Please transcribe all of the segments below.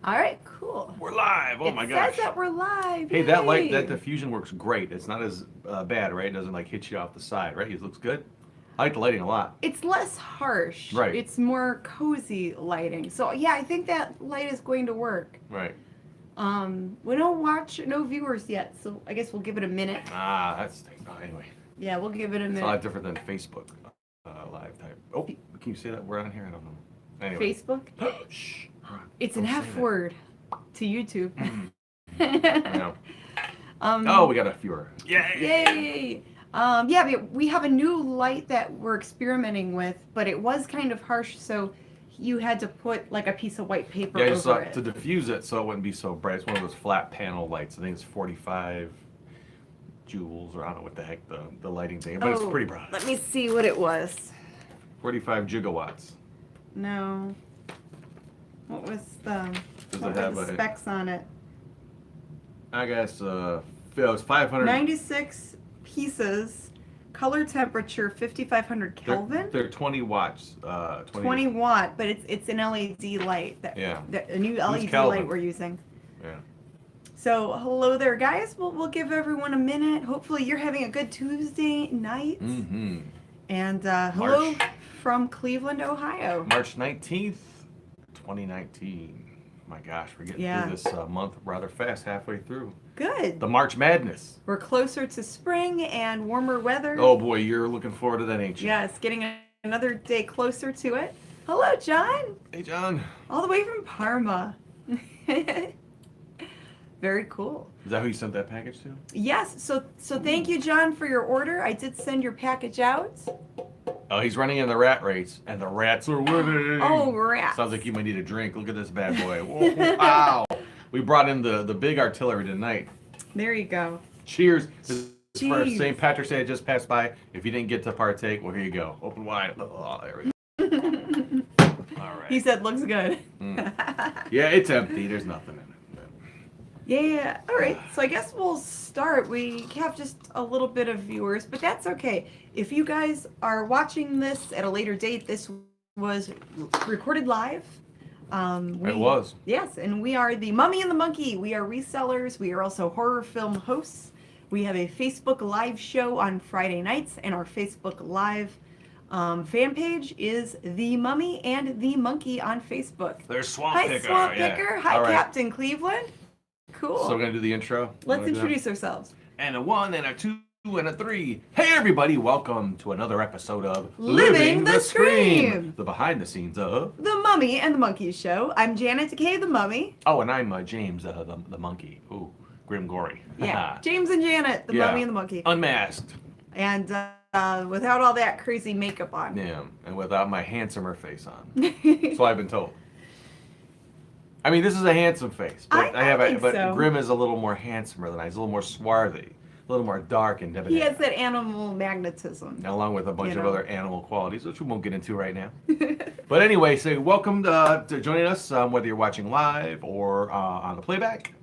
All right, cool. We're live. Oh my gosh. It says that we're live. Hey, that light, Yay. that diffusion works great. It's not as bad, right? It doesn't like hit you off the side, right? It looks good. I like the lighting a lot. It's less harsh. Right. It's more cozy lighting. So yeah, I think that light is going to work. Right. We don't watch, no viewers yet, so I guess we'll give it a minute. That's anyway. Yeah, we'll give it a It's a minute. lot different than Facebook live type. Oh, can you say that word on here? I don't know. Anyway. Facebook? Shh. It's an Don't say F that. word to YouTube. I know. um, Oh, we got a viewer. Yay! Yeah, we have a new light that we're experimenting with, but it was kind of harsh, so you had to put like a piece of white paper Yeah, over just it. to diffuse it so it wouldn't be so bright. It's one of those flat panel lights. I think it's 45 joules, or I don't know what the heck the lighting thing, but it's pretty bright. Let me see what it was. 45 gigawatts. No. What was Does what it were have the a? specs on it? I guess it was 500. 96 pieces, color temperature 5500 Kelvin. They're 20 watts. 20 watt, but it's an LED light. Yeah. A new LED Kelvin? light we're using. Yeah. So hello there, guys. We'll give everyone a minute. Hopefully you're having a good Tuesday night. Mm-hmm. And hello March. from Cleveland, Ohio. March 19th, 2019. My gosh, we're getting through this month rather fast, halfway through. Good. The March Madness. We're closer to spring and warmer weather. Oh boy, you're looking forward to that, ain't you? Yeah, it's getting another day closer to it. Hello, John. Hey, John. All the way from Parma. Very cool. Is that who you sent that package to? Yes, so thank you, John, for your order. I did send your package out. Oh, he's running in the rat race, and the rats are winning. Oh, rats. Sounds like you might need a drink. Look at this bad boy. Whoa, wow. We brought in the big artillery tonight. There you go. Cheers. This is for Jeez. St. Patrick's Day that just passed by. If you didn't get to partake, well, here you go. Open wide. Oh, there we go. All right. He said, looks good. Yeah, it's empty. There's nothing in it. Yeah. All right. So I guess we'll start. We have just a little bit of viewers, but that's okay. If you guys are watching this at a later date, this was recorded live. It was. Yes, and we are the Mummy and the Monkey. We are resellers. We are also horror film hosts. We have a Facebook Live show on Friday nights, and our Facebook Live fan page is The Mummy and the Monkey on Facebook. There's Swamp Hi, Picker. Swamp yeah. Picker. Hi, All right. Captain Cleveland. Cool. So we're going to do the intro. Let's Wanna do that? introduce ourselves. And a 1 and a 2 and a 3. Hey everybody, welcome to another episode of Living the Scream. The behind the scenes of. The Mummy and the Monkey Show. I'm Janet Decay, the Mummy. Oh, and I'm James, the monkey. Ooh, grim gory. Yeah, James and Janet, the Yeah. Mummy and the Monkey. Unmasked. And without all that crazy makeup on. Yeah, and without my handsomer face on. So I've been told. I mean, this is a handsome face, but I think but so. Grim is a little more handsomer than I. He's a little more swarthy, a little more dark and debonair. He has that animal magnetism. Along with a bunch You of know. other animal qualities, which we won't get into right now. But anyway, so welcome to joining us, whether you're watching live or on the playback.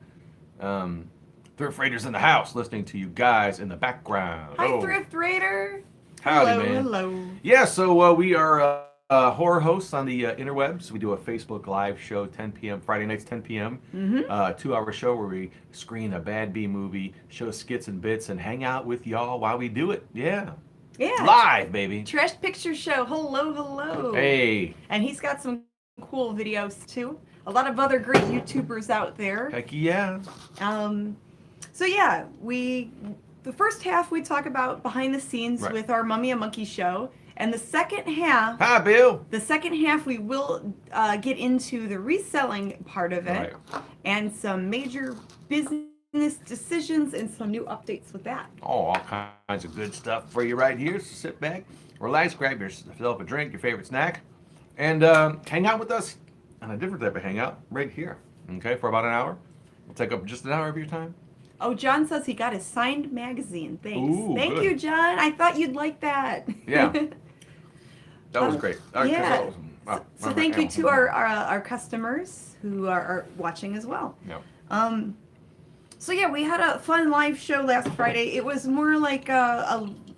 Thrift Raiders in the house, listening to you guys in the background. Hi, Oh, Thrift Raider. howdy, Hello, man. hello. Yeah, so we are horror hosts on the interwebs. We do a Facebook Live show, 10 p.m. Friday nights, 10 p.m. 2-hour show where we screen a bad B movie, show skits and bits, and hang out with y'all while we do it. Yeah, Yeah. live, baby. Trash Picture Show. Hello, hello. Hey, And he's got some cool videos too. A lot of other great YouTubers out there. heck yeah. So yeah, the first half we talk about behind the scenes Right. with our Mummy and Monkey show, and the second half, Hi, Bill. we will get into the reselling part of it, Right. and some major business decisions and some new updates with that. Oh, all kinds of good stuff for you right here. So sit back, relax, grab yourself a drink, your favorite snack, and hang out with us on a different type of hangout right here. Okay, for about an hour. We'll take up just an hour of your time. Oh, John says he got a signed magazine. Thanks. Ooh, Thank good. you, John. I thought you'd like that. Yeah. That was great. All right, yeah. that was- wow. So thank you to our customers who are watching as well. Yeah. So yeah, we had a fun live show last Friday. It was more like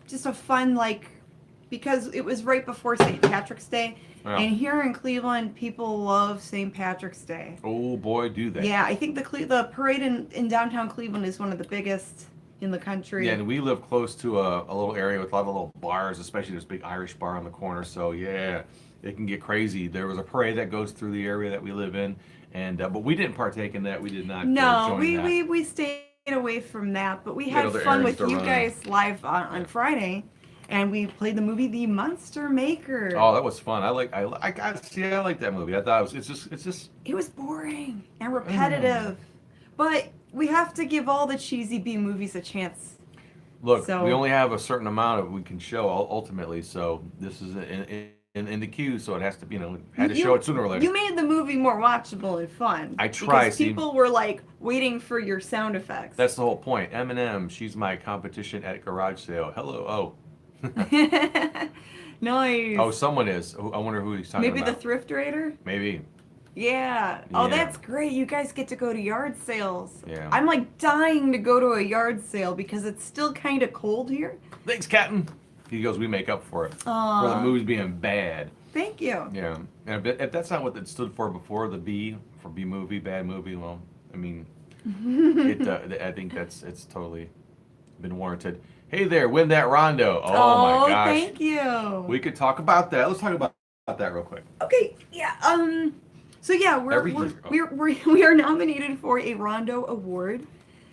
just a fun like because it was right before St. Patrick's Day. Yeah. And here in Cleveland, people love St. Patrick's Day. Oh boy, do they. Yeah, I think the parade in downtown Cleveland is one of the biggest in the country. Yeah, and we live close to a little area with a lot of little bars, especially this big Irish bar on the corner. So yeah, it can get crazy. There was a parade that goes through the area that we live in, and but we didn't partake in that. We did not. No, join we, that. we stayed away from that, but we had had other fun errands with to you run. guys live on Friday, and we played the movie The Monster Maker. Oh, that was fun. I like that movie. I thought it's just. It was boring and repetitive, but we have to give all the cheesy B movies a chance. Look, So- we only have a certain amount of we can show ultimately. So this is in the queue, so it has to be, had to show it sooner or later. You made the movie more watchable and fun. I try, because see. people were like waiting for your sound effects. That's the whole point. Eminem, she's my competition at garage sale. Hello. Nice. Oh, someone is. I wonder who he's talking Maybe the about. Thrift Raider? Maybe. Yeah. Oh, Yeah. that's great. You guys get to go to yard sales. Yeah. I'm like dying to go to a yard sale because it's still kind of cold here. Thanks, Captain. He goes, we make up for it. Aw. For the movies being bad. Thank you. Yeah. And if that's not what it stood for before, the B, for B movie, bad movie, well, I mean, I think it's totally been warranted. Hey there, win that Rondo. Oh, my gosh. Thank you. We could talk about that. Let's talk about that real quick. Okay, yeah. So yeah, Every we're, year. we are nominated for a Rondo Award.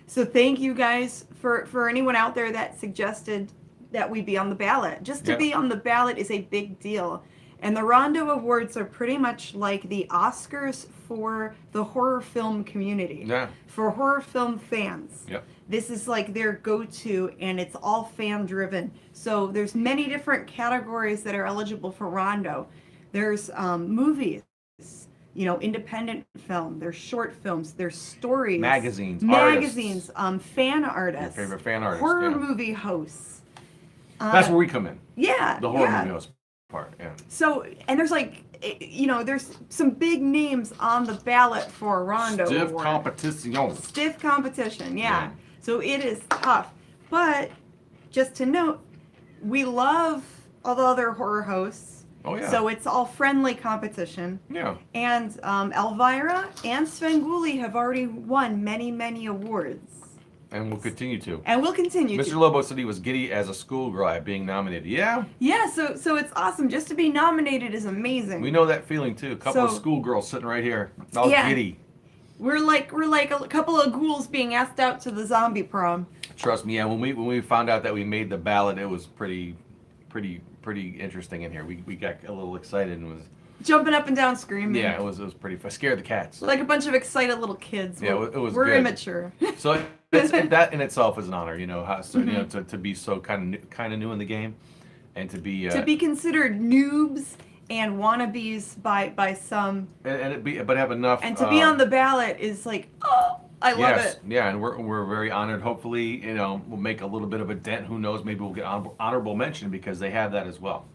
So thank you guys for anyone out there that suggested that we be on the ballot. Just to Yeah. be on the ballot is a big deal. And the Rondo Awards are pretty much like the Oscars for the horror film community. Yeah. For horror film fans. Yep. This is like their go-to, and it's all fan-driven. So there's many different categories that are eligible for Rondo. There's movies, independent film. There's short films. There's stories. Magazines. Fan artists. Your favorite fan artist. Horror yeah. movie hosts. That's where we come in. Yeah. The horror yeah. movie host part. Yeah. So, and there's there's some big names on the ballot for a Rondo Stiff Award. competition. Stiff competition, yeah. Yeah. So it is tough. But just to note, we love all the other horror hosts. Oh yeah. So it's all friendly competition. yeah. And Elvira and Svengoolie have already won many, many awards. And we'll continue to. And we'll continue Mr. to. Lobo said he was giddy as a schoolgirl at being nominated. Yeah, Yeah, so it's awesome. Just to be nominated is amazing. we know that feeling too. A couple of So- schoolgirls sitting right here, all Yeah. giddy. We're like a couple of ghouls being asked out to the zombie prom. Trust me. Yeah, when we found out that we made the ballot, it was pretty interesting in here. We got a little excited and was Jumping up and down screaming. it was pretty. I scared the cats. Like a bunch of excited little kids. Yeah, We're- it was We're good. immature. So that in itself is an honor, to be so kind of new in the game, and to be To be considered noobs and wannabes by some, but have enough and to be on the ballot is like, oh, I love yes, it. yeah, and we're very honored. Hopefully, we'll make a little bit of a dent. Who knows? Maybe we'll get honorable mention because they have that as well.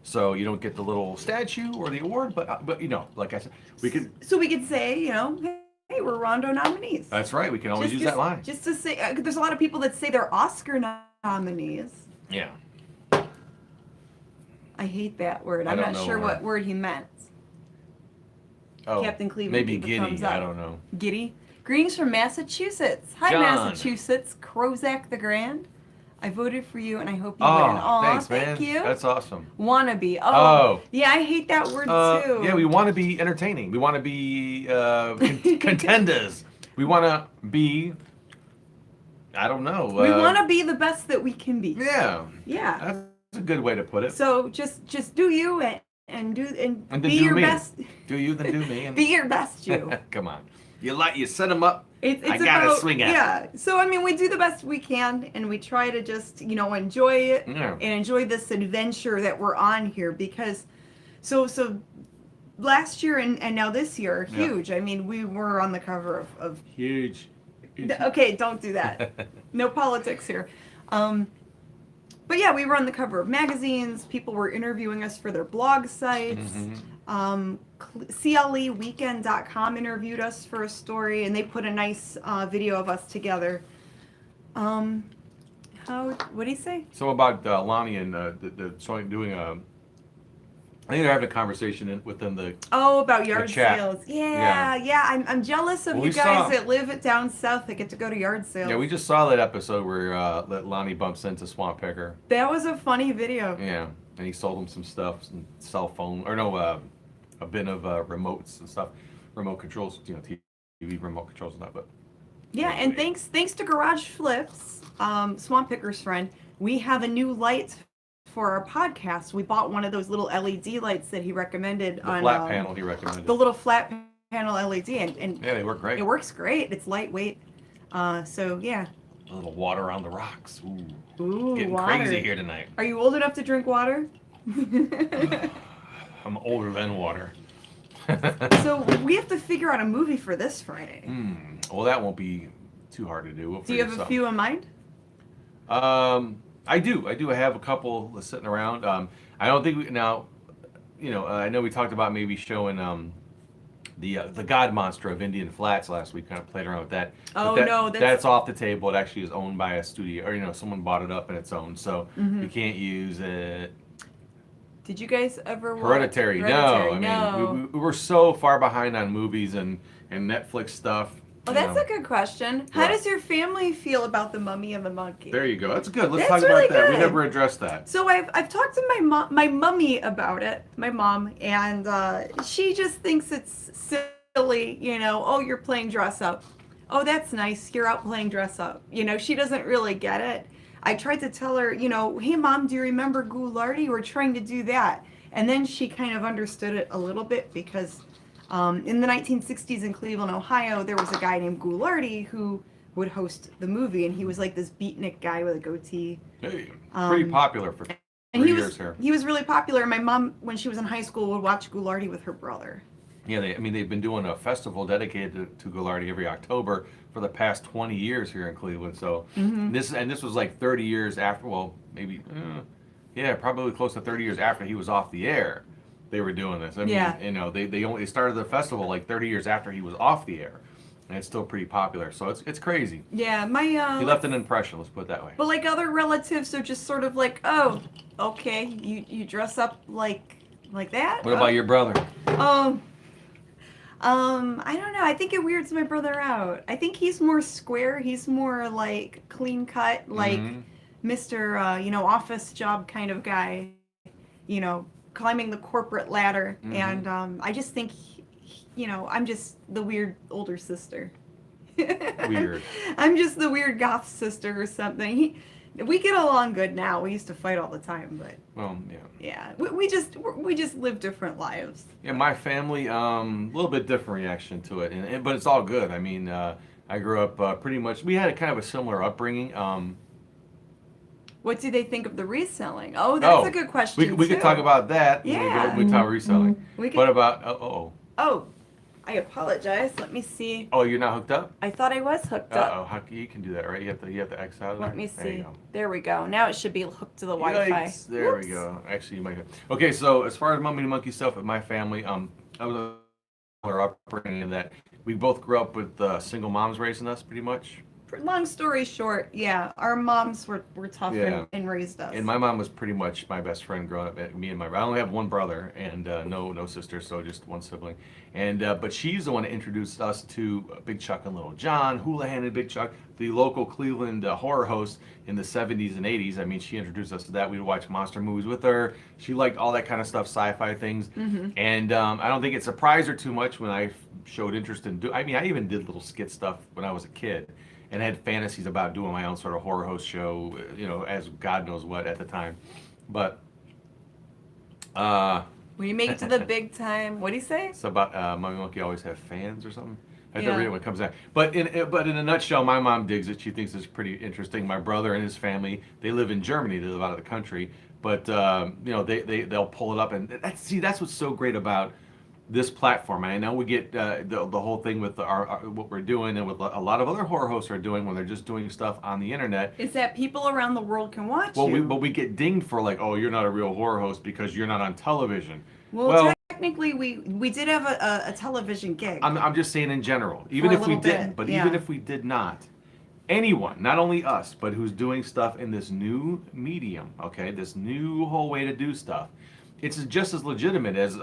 So you don't get the little statue or the award, but like I said, we could. So we could say, hey, we're Rondo nominees. That's right. We can always use that line. Just to say, there's a lot of people that say they're Oscar nominees. Yeah. I hate that word. I I'm don't not know sure her. what word he meant. Oh, Captain Cleveland maybe gave a giddy. thumbs up. I don't know. Giddy. Greetings from Massachusetts. Hi, John. Massachusetts. Crozak the Grand. I voted for you, and I hope you Oh, win. Aw, thanks, thank man. you. That's awesome. Wannabe. Oh. Yeah, I hate that word too. Yeah, we want to be entertaining. We want to be contenders. We want to be. I don't know. We want to be the best that we can be. Yeah, Yeah. that's a good way to put it. So just do you and And then be do your me. best. Do you then do me? And Be your best you. come on, you set them up. It's I gotta about, swing at it. yeah. So I mean, we do the best we can, and we try to just enjoy it Yeah. and enjoy this adventure that we're on here because, so last year and now this year, Yeah. huge. I mean, we were on the cover of. Huge. Okay, don't do that. No politics here. But yeah, we were on the cover of magazines. People were interviewing us for their blog sites. Mhm. CLEweekend.com interviewed us for a story, and they put a nice video of us together. What do you say? So about Lonnie and doing a. I think they're having a conversation within the. Oh, about yard chat. sales. Yeah. Yeah. I'm jealous of Well, you we guys saw- that live down south that get to go to yard sales. Yeah, we just saw that episode where that Lonnie bumps into Swamp Picker. That was a funny video. Yeah, and he sold him some stuff, some cell phone, or no, a bin of remotes and stuff, remote controls, TV remote controls and that. But Yeah, and thanks to Garage Flips, Swamp Picker's friend, we have a new light for our podcast. We bought one of those little LED lights that he recommended the on flat panel he recommended. the little flat panel LED, and Yeah, they work great. it works great. It's lightweight. So yeah. A little water on the rocks. Ooh, Ooh, getting water. crazy here tonight. Are you old enough to drink water? I'm older than water. So we have to figure out a movie for this Friday. Well, that won't be too hard to do. We'll Do you have figure a few in mind? I do. I have a couple sitting around. I don't think now. I know we talked about maybe showing the God Monster of Indian Flats last week. Kind of played around with that. Oh, But no, that's off the table. It actually is owned by a studio, or someone bought it up in its own, so Mm-hmm. we can't use it. Did you guys ever watch Hereditary? No. I mean, we were so far behind on movies and Netflix stuff. Oh, that's a good question. How What? does your family feel about The Mummy and the Monkey? There you go. That's good. Let's That's talk about really that. We good. never addressed that. So I've talked to my mummy about it, my mom, and she just thinks it's silly, oh, you're playing dress up. Oh, that's nice. You're out playing dress up. She doesn't really get it. I tried to tell her, hey mom, do you remember Ghoulardi? We're trying to do that. And then she kind of understood it a little bit because in the 1960s in Cleveland, Ohio, there was a guy named Ghoulardi who would host the movie, and he was like this beatnik guy with a goatee. Hey, pretty popular for And 3 years here. he was really popular. My mom, when she was in high school, would watch Ghoulardi with her brother. Yeah, they've been doing a festival dedicated to Ghoulardi every October for the past 20 years here in Cleveland. So this was like 30 years after. Well, maybe, probably close to 30 years after he was off the air. They were doing this. I mean, they started the festival like 30 years after he was off the air, and it's still pretty popular. So it's crazy. Yeah, my He left an impression. Let's put it that way. but like other relatives are just sort of like, oh, okay, you dress up like that. What about your brother? I don't know. I think it weirds my brother out. I think he's more square. He's more like clean cut, like Mr. Office job kind of guy. Climbing the corporate ladder, and I just think, I'm just the weird older sister. Weird. I'm just the weird goth sister or something. We get along good now. We used to fight all the time, but Well, yeah. yeah, we just live different lives. Yeah, my family, a little bit different reaction to it, but it's all good. I mean, I grew up pretty much. We had a kind of a similar upbringing. What do they think of the reselling? Oh, that's a good question. We could talk about that. Yeah. When we talk reselling. We could- What about? Oh, I apologize. Let me see. Oh, you're not hooked up. I thought I was hooked up. How you can do that, right? You have to X out of there. Let me There you see. go. There we go. Now it should be hooked to the Wi-Fi. Yikes, there we Whoops. go. Actually, you might have. Okay, so as far as Mummy and Monkey stuff at my family, I was our upbringing in that we both grew up with single moms raising us, pretty much. Long story short, yeah, our moms were tough Yeah. and raised us. And my mom was pretty much my best friend growing up. Me and my, I only have one brother and no sisters, so just one sibling. And but she's the one that introduced us to Big Chuck and Little John, Houlihan and Big Chuck, the local Cleveland horror host in the 70s and 80s. I mean, she introduced us to that. We'd watch monster movies with her. She liked all that kind of stuff, sci-fi things. And I don't think it surprised her too much when I showed interest in I mean, I even did little skit stuff when I was a kid. And had fantasies about doing my own sort of horror host show, as God knows what at the time. But when you make it to the big time, what do you say? it's about Mummy Monkey always have fans or something. I have Yeah. to read it when it comes out. But in a nutshell, my mom digs it. She thinks it's pretty interesting. My brother and his family, they live in Germany. They live out of the country. But they'll pull it up, and that's what's so great about this platform. I know we get the whole thing with our what we're doing, and with a lot of other horror hosts are doing when they're just doing stuff on the internet. Is that people around the world can watch Well, you? we get dinged for like, oh, you're not a real horror host because you're not on television. Well, technically, we did have a television gig. I'm just saying in general. Even For a if we little didn't, bit, but yeah. even if we did not, anyone, not only us, but who's doing stuff in this new medium, okay, this new whole way to do stuff, it's just as legitimate as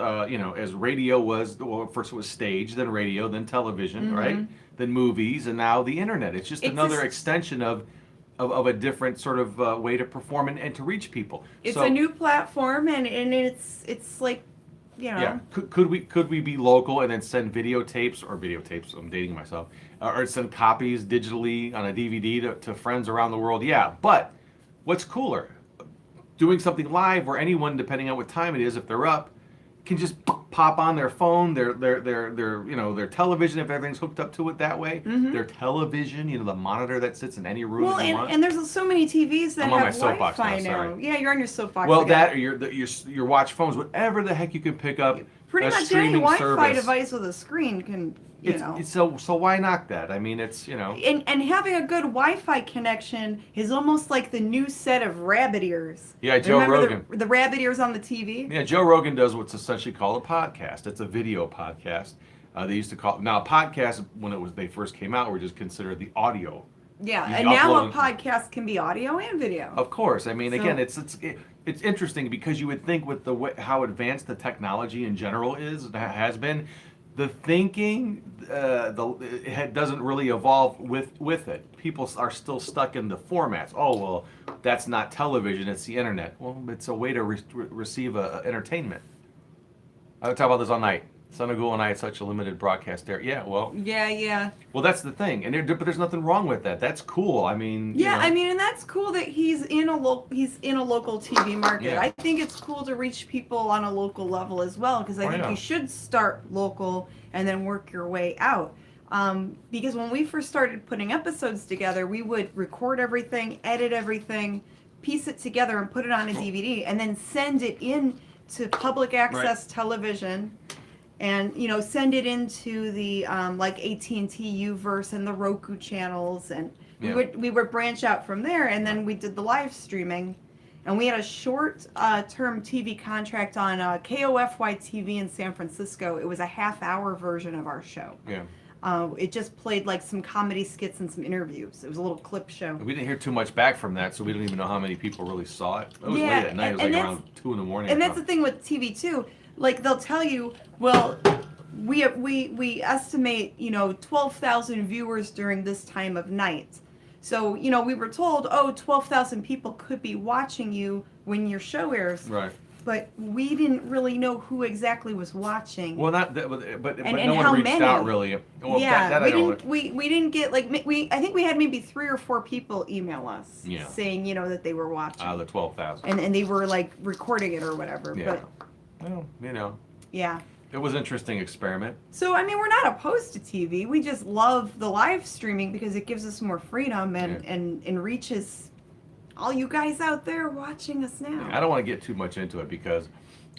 as radio was. Well, first it was stage, then radio, then television, right? Then movies, and now the internet. It's just another extension of a different sort of way to perform and to reach people. It's a new platform, and it's like, Yeah. Could we be local and then send videotapes? I'm dating myself. Or send copies digitally on a DVD to friends around the world? Yeah. But what's cooler? Doing something live where anyone, depending on what time it is, if they're up, can just pop on their phone, their their television, if everything's hooked up to it that way. Their television, the monitor that sits in any room Well, that you want. and there's so many TVs that I'm on my have soapbox Wi-Fi now, sorry. Yeah, you're on your soapbox. Well, again. that or your watch phones, whatever the heck you can pick up. Pretty a much any streaming Wi-Fi service. device with a screen can, So why knock that? I mean, it's And having a good Wi-Fi connection is almost like the new set of rabbit ears. Yeah, Joe Remember Rogan. the rabbit ears on the TV? Yeah, Joe Rogan does what's essentially called a podcast. It's a video podcast. They used to call now podcasts when they first came out were just considered the audio. Yeah, You and now a upload- podcast can be audio and video. Of course, I mean, So- again, it's interesting because you would think with the way, how advanced the technology in general has been, the thinking doesn't really evolve with it. People are still stuck in the formats. Oh well, that's not television; it's the internet. Well, it's a way to receive entertainment. I talk about this all night. Senegal and I had such a limited broadcast there. Yeah, well, Yeah. well, that's the thing, but there's nothing wrong with that. That's cool. I mean, Yeah, I mean, and that's cool that he's in a local TV market. Yeah. I think it's cool to reach people on a local level as well, because I think you should start local and then work your way out. Because when we first started putting episodes together, we would record everything, edit everything, piece it together, and put it on a DVD, and then send it in to public access television. And send it into the like AT&T Uverse and the Roku channels, and we would branch out from there. And then we did the live streaming, and we had a short-term TV contract on KOFY TV in San Francisco. It was a half-hour version of our show. Yeah. It just played like some comedy skits and some interviews. It was a little clip show. We didn't hear too much back from that, so we don't even know how many people really saw it. It was Yeah, late at night. It was and like that's- around 2 in the morning. And that's the thing with TV too. Like they'll tell you, well, we estimate 12,000 viewers during this time of night. So we were told, 12,000 people could be watching you when your show airs. Right. But we didn't really know who exactly was watching. Well, not that, but And no how one reached many? out really. Well, Yeah, that I we don't. didn't. We didn't get like I think we had maybe 3 or 4 people email us saying that they were watching. Out of the 12,000. And they were like recording it or whatever. Yeah. But Well, yeah. it was an interesting experiment. So I mean, we're not opposed to TV. We just love the live streaming because it gives us more freedom and reaches all you guys out there watching us now. I don't want to get too much into it because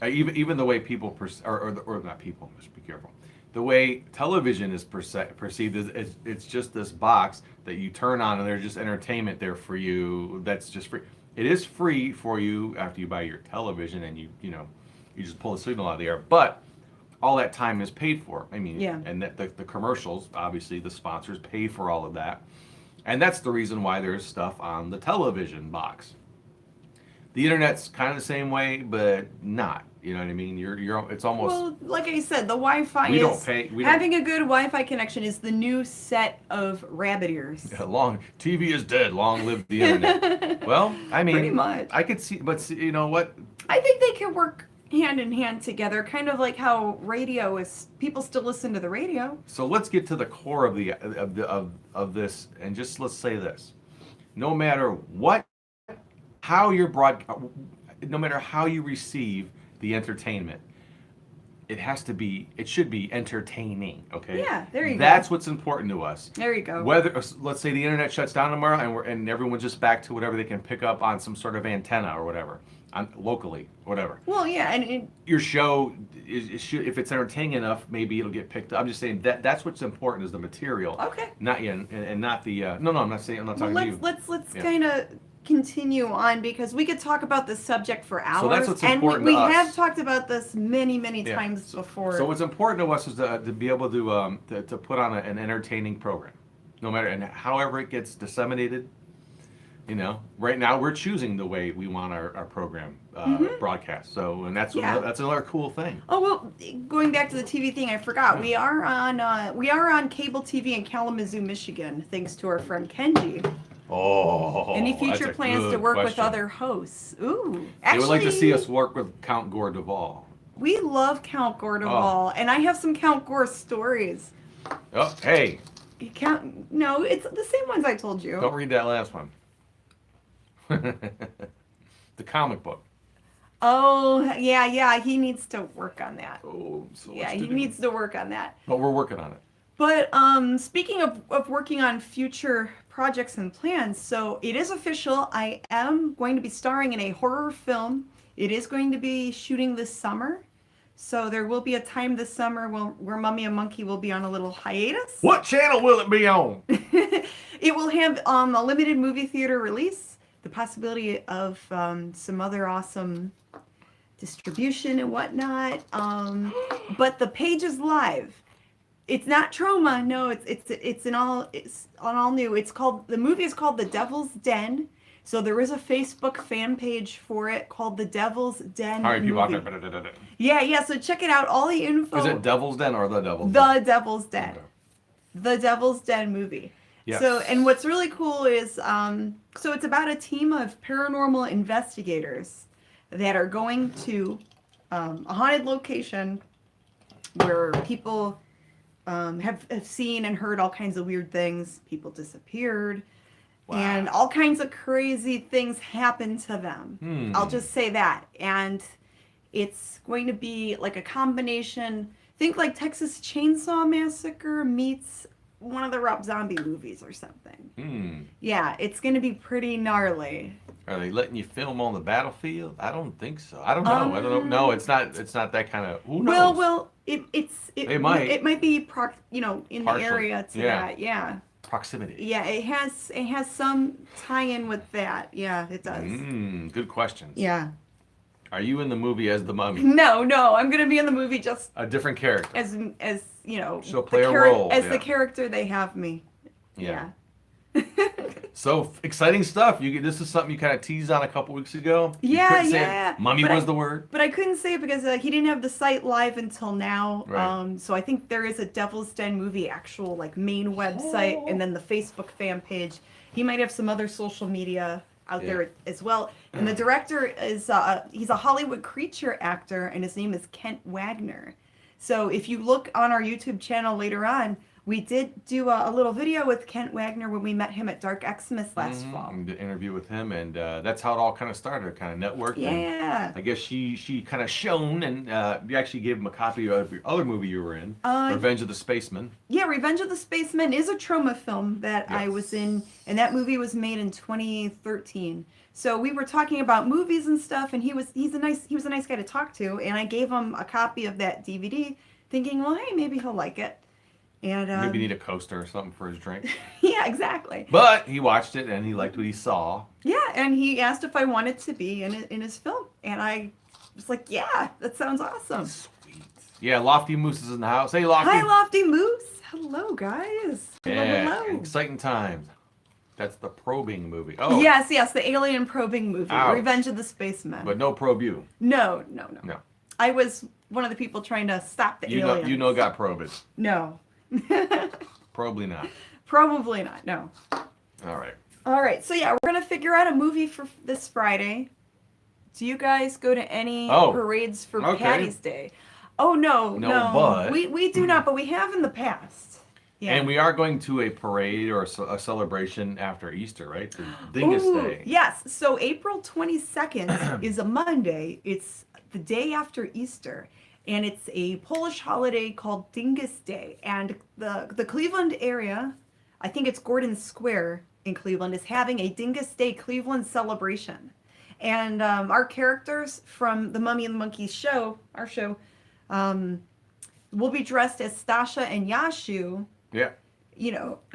even the way people or not people, let's be careful. The way television is perceived is it's just this box that you turn on and there's just entertainment there for you. That's just free. It is free for you after you buy your television and you just pull the signal out of the air, but all that time is paid for. I mean, and the commercials, obviously the sponsors pay for all of that. And that's the reason why there's stuff on the television box. The internet's kind of the same way, but not. You know what I mean? It's almost. Well, like I said, the Wi-Fi having a good Wi-Fi connection is the new set of rabbit ears. TV is dead. Long live the internet. Well, I mean, pretty much. I could see, but you know what? I think they can work hand in hand together, kind of like how radio is. People still listen to the radio. So let's get to the core of this, and just let's say this: no matter how you receive the entertainment, it should be entertaining. Okay. Yeah, there you go. That's what's important to us. There you go. Whether let's say the internet shuts down tomorrow and everyone's just back to whatever they can pick up on some sort of antenna or whatever. Locally, whatever. Well, yeah, and your show if it's entertaining enough, maybe it'll get picked up. I'm just saying that's what's important is the material. Okay. Not and not the no. I'm not talking to you. Let's kind of continue on because we could talk about this subject for hours. So that's what's and important we to us. have talked about this many times before. So what's important to us is to be able to put on an entertaining program. no matter and however it gets disseminated. Right now we're choosing the way we want our program broadcast. So, and that's another cool thing. Oh well, going back to the TV thing, I forgot. We are on cable TV in Kalamazoo, Michigan, thanks to our friend Kenji. Oh, Any future plans to work with other hosts? Ooh, actually, they would like to see us work with Count Gore Duvall. We love Count Gore Duvall, and I have some Count Gore stories. Oh, hey. No, it's the same ones I told you. Don't read that last one. The comic book. Oh, yeah, he needs to work on that. Oh, so yeah, he needs to work on that. But we're working on it. But speaking of working on future projects and plans, so it is official. I am going to be starring in a horror film. It is going to be shooting this summer. So there will be a time this summer where Mummy and Monkey will be on a little hiatus. What channel will it be on? It will have a limited movie theater release. The possibility of some other awesome distribution and whatnot. But the page is live. It's not Troma. No, it's on all new. The movie is called The Devil's Den. So there is a Facebook fan page for it called The Devil's Den. All right, people out movie. there. Yeah. So check it out. All the info. Is it Devil's Den or The Devil's Den? The Devil's Den. Okay. The Devil's Den movie. Yes. So, and what's really cool is, so it's about a team of paranormal investigators that are going to a haunted location where people have seen and heard all kinds of weird things. People disappeared. Wow. And all kinds of crazy things happen to them. I'll just say that. And it's going to be like a combination. Think like Texas Chainsaw Massacre meets one of the Rob Zombie movies or something. Yeah, it's going to be pretty gnarly. Are they letting you film on the battlefield? I don't think so. I don't know. I don't know. No, it's not that kind of. Who knows? Well, it might be in partial, the area to that. Yeah. Proximity. Yeah, it has some tie-in with that. Yeah, it does. Good questions. Yeah. Are you in the movie as the mummy? No, I'm gonna be in the movie just a different character. As she'll play a role as the character they have me. Yeah. So exciting stuff. This is something you kind of teased on a couple weeks ago. Yeah. Mummy was the word. But I couldn't say it because he didn't have the site live until now. Right. So I think there is a Devil's Den movie actual main website and then the Facebook fan page. He might have some other social media out there as well. And the director is he's a Hollywood creature actor and his name is Kent Wagner. So if you look on our YouTube channel later on, we did do a little video with Kent Wagner when we met him at Dark Xmas last fall. We did an interview with him, and that's how it all kind of started, kind of networked. Yeah. I guess she kind of shone, and you actually gave him a copy of your other movie you were in, Revenge of the Spacemen. Yeah, Revenge of the Spacemen is a Troma film that I was in, and that movie was made in 2013. So we were talking about movies and stuff, and he was a nice guy to talk to, and I gave him a copy of that DVD, thinking, well, hey, maybe he'll like it. And maybe need a coaster or something for his drink. Yeah, exactly. But he watched it and he liked what he saw. Yeah, and he asked if I wanted to be in his film, and I was like, yeah, that sounds awesome. Sweet. Yeah, Lofty Moose is in the house. Hey, Lofty. Hi, Lofty Moose. Hello, guys. Hello. Exciting times. That's the probing movie. Oh. Yes, the alien probing movie, Ouch. Revenge of the Spacemen. But no probe you. No. I was one of the people trying to stop the aliens. Got probed. No. Probably not. Probably not, no. All right. So yeah, we're going to figure out a movie for this Friday. Do you guys go to any parades for Patty's Day? Oh, no. But... We do not, but we have in the past. Yeah. And we are going to a parade or a celebration after Easter, right? The Dingus Day. Yes. So April 22nd is a Monday. It's the day after Easter. And it's a Polish holiday called Dingus Day. And the Cleveland area, I think it's Gordon Square in Cleveland, is having a Dingus Day Cleveland celebration. And our characters from the Mummy and the Monkeys show, our show, will be dressed as Stasha and Yashu. Yeah.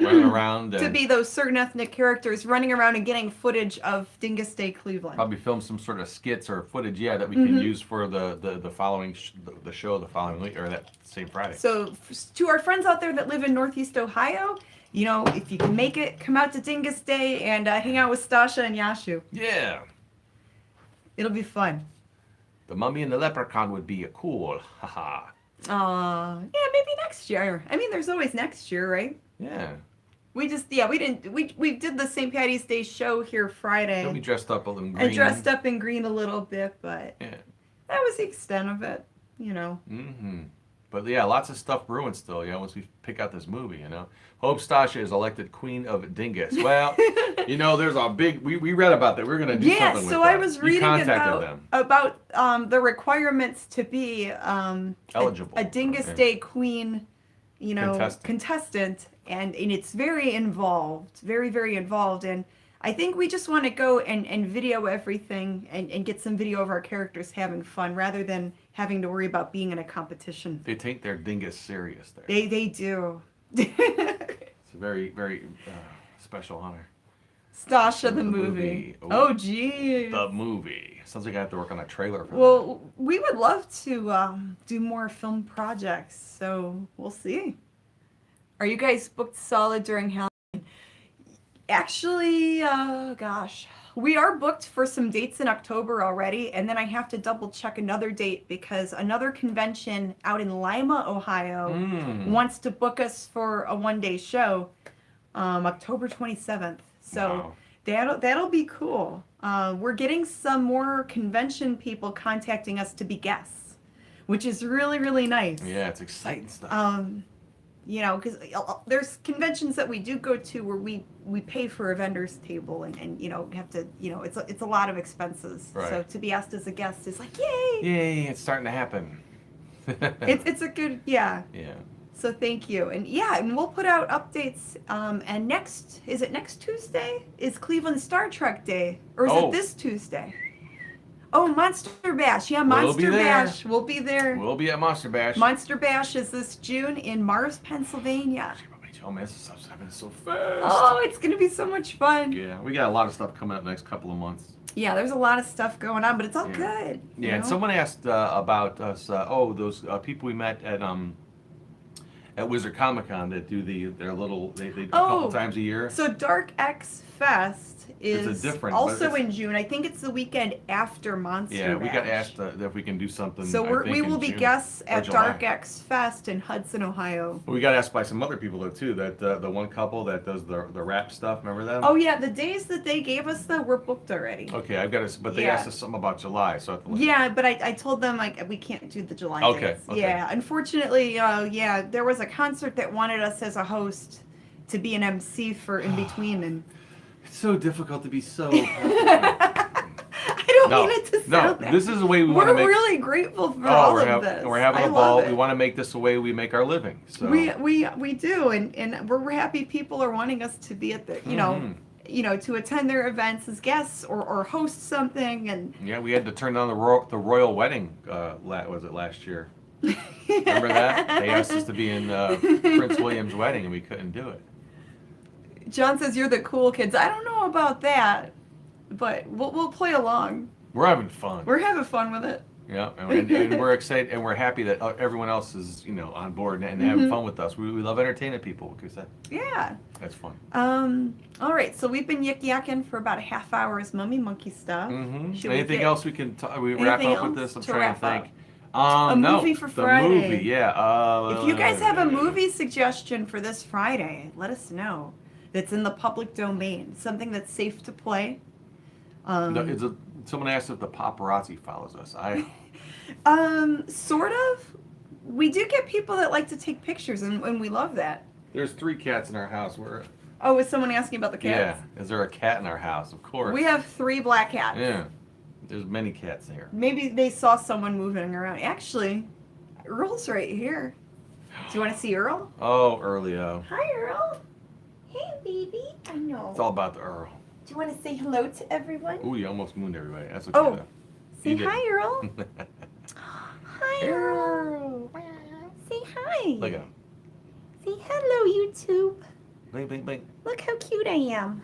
Running around. To be those certain ethnic characters running around and getting footage of Dingus Day Cleveland. Probably film some sort of skits or footage, that we can use for the following the show the following week or that same Friday. So to our friends out there that live in Northeast Ohio, if you can make it, come out to Dingus Day and hang out with Stasha and Yashu. Yeah. It'll be fun. The Mummy and the Leprechaun would be cool. Haha. Yeah, maybe next year. I mean, there's always next year, right? Yeah. We did the St. Patty's Day show here Friday. Don't be dressed up in green. I dressed up in green a little bit, but Yeah. that was the extent of it, Mm-hmm. But yeah, lots of stuff brewing still, once we pick out this movie, Hope Stasha is elected Queen of Dingus. Well, there's a big, we read about that. We're going to do something with that. Yeah, so I was You reading contacted about them. the requirements to be Eligible. a Dingus Day Queen, contestant, and it's very involved, very, very involved. And I think we just want to go and video everything and get some video of our characters having fun rather than having to worry about being in a competition. They take their Dingus serious there. They do. It's a very, very special honor. Stasha the movie. Oh, geez. The movie. Sounds like I have to work on a trailer for that. Well, we would love to do more film projects, so we'll see. Are you guys booked solid during Halloween? Actually, gosh, we are booked for some dates in October already, and then I have to double check another date because another convention out in Lima, Ohio, wants to book us for a one-day show, October 27th. So that'll be cool. We're getting some more convention people contacting us to be guests, which is really, really nice. Yeah, it's exciting stuff. Because there's conventions that we do go to where we pay for a vendor's table and have to, it's a lot of expenses. Right. So to be asked as a guest is like, yay! Yay, it's starting to happen. It's a good, yeah. Yeah. So thank you. And and we'll put out updates. And next Tuesday? Is Cleveland Star Trek Day? Or is it this Tuesday? Oh, Monster Bash. Yeah, Monster Bash. We'll be there. We'll be at Monster Bash. Monster Bash is this June in Mars, Pennsylvania. Oh man, this stuff's happening so fast. Oh, it's going to be so much fun. Yeah, we got a lot of stuff coming up next couple of months. Yeah, there's a lot of stuff going on, but it's all good. Yeah, and someone asked about us, those people we met at Wizard Comic Con that do their little, they do a couple times a year. So Dark X Fest is also in June. I think it's the weekend after Monster Yeah, we got Bash. asked if we can do something. So we will be guests at Dark X Fest in Hudson, Ohio. We got asked by some other people though too. That the one couple that does the rap stuff. Remember them? Oh yeah, the days that they gave us though were booked already. Okay, I've got to. But they asked us something about July, so I have to look. Yeah, but I told them we can't do the July dates. Okay. Yeah, unfortunately, there was a concert that wanted us as a host to be an MC for in between and. It's so difficult to be so. I don't mean it to sound that. This is the way we want to make. We're really grateful for all of this. We're having a ball. We want to make this the way we make our living. So we do, and we're happy people are wanting us to be at the to attend their events as guests or host something and. Yeah, we had to turn down the royal wedding. Was it last year? Remember that? They asked us to be in Prince William's wedding, and we couldn't do it. John says you're the cool kids. I don't know about that, but we'll play along. We're having fun. We're having fun with it. Yeah, and we're excited, and we're happy that everyone else is on board and having fun with us. We love entertaining people. Like we said. Yeah. That's fun. All right. So we've been yik-yakking for about a half hour as Mummy Monkey stuff. Mm-hmm. Anything else we can we wrap up with this? I'm trying to think. A movie for Friday. The movie, yeah. If you guys have a movie suggestion for this Friday, let us know. That's in the public domain, something that's safe to play. Someone asked if the paparazzi follows us. Sort of. We do get people that like to take pictures, and we love that. There's 3 cats in our house. Oh, is someone asking about the cats? Yeah. Is there a cat in our house? Of course. We have 3 black cats. Yeah. There's many cats here. Maybe they saw someone moving around. Actually, Earl's right here. Do you want to see Earl? Oh, Earlio. Hi, Earl. Hey, baby. I know. It's all about the Earl. Do you want to say hello to everyone? Ooh, you almost mooned everybody. That's okay. Oh, say hi, Earl. Hi, Earl. Say hi. Look at him. Say hello, YouTube. Blink, blink, blink. Look how cute I am.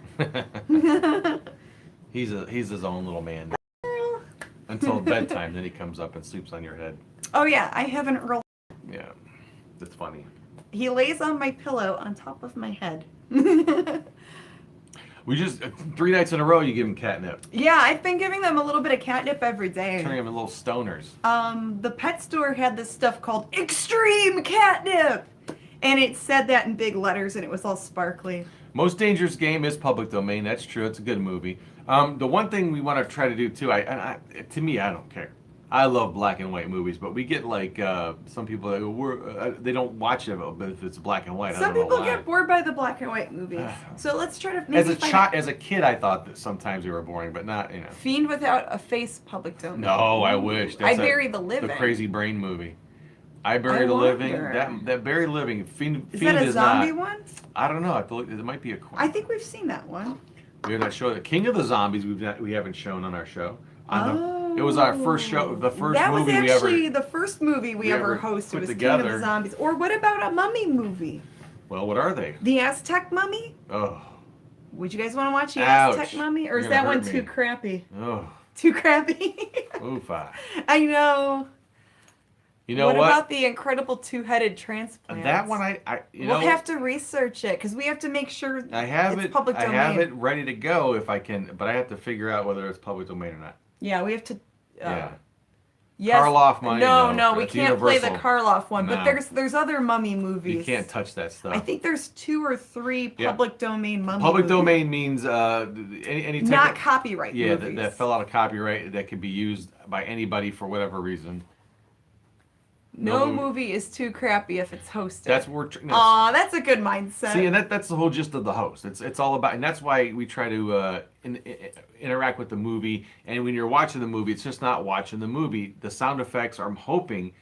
He's his own little man. Until bedtime, then he comes up and sleeps on your head. Oh yeah, I have an Earl. Yeah, that's funny. He lays on my pillow on top of my head. We just 3 nights in a row you give them catnip, Yeah, I've been giving them a little bit of catnip every day. turning them into little stoners. The pet store had this stuff called Extreme Catnip, and it said that in big letters, and it was all sparkly. Most Dangerous Game is public domain. That's true. It's a good movie. The one thing we want to try to do too, to me, I don't care. I love black and white movies, but we get like some people that they don't watch it, but if it's black and white, I Some don't know people why. get bored by the black and white movies, so let's try to maybe As a find child, as a kid, I thought that sometimes they were boring, but not, Fiend Without a Face public domain. No, I wish. I Bury the Living. The Crazy Brain movie. I Bury the Living. That Bury the Living. Fiend Is that a zombie not, one? I don't know. I have to look. It might be a. I think we've seen that one. We have not shown the King of the Zombies. We haven't shown on our show. It was our first show. The first that was movie we ever. actually the first movie we ever hosted. put Was together. King of the Zombies. Or what about a mummy movie? Well, what are they? The Aztec Mummy? Oh, Would you guys want to watch the Ouch. Aztec Mummy? Or is You're that gonna one hurt too me. crappy? oh, Too crappy? oofa. I know. You know what what? about the Incredible Two-Headed Transplant? That one, We'll have to research it because we have to make sure I have it's it. public I domain. have it ready to go if I can, but I have to figure out whether it's public domain or not. Yeah, we have to. Yeah. Yes. Karloff money, No, we that's can't play the Universal. Karloff one. But No. there's other mummy movies. You can't touch that stuff. I think there's 2 or 3 Yeah. public domain mummy Public movies. domain means any type Not of, copyright yeah, movies. that fell out of copyright that could be used by anybody for whatever reason. No No. movie is too crappy if it's hosted. That's where. Aw, that's a good mindset. See, and that's the whole gist of the host. It's all about, and that's why we try to interact with the movie. And when you're watching the movie, it's just not watching the movie. The sound effects, I'm hoping,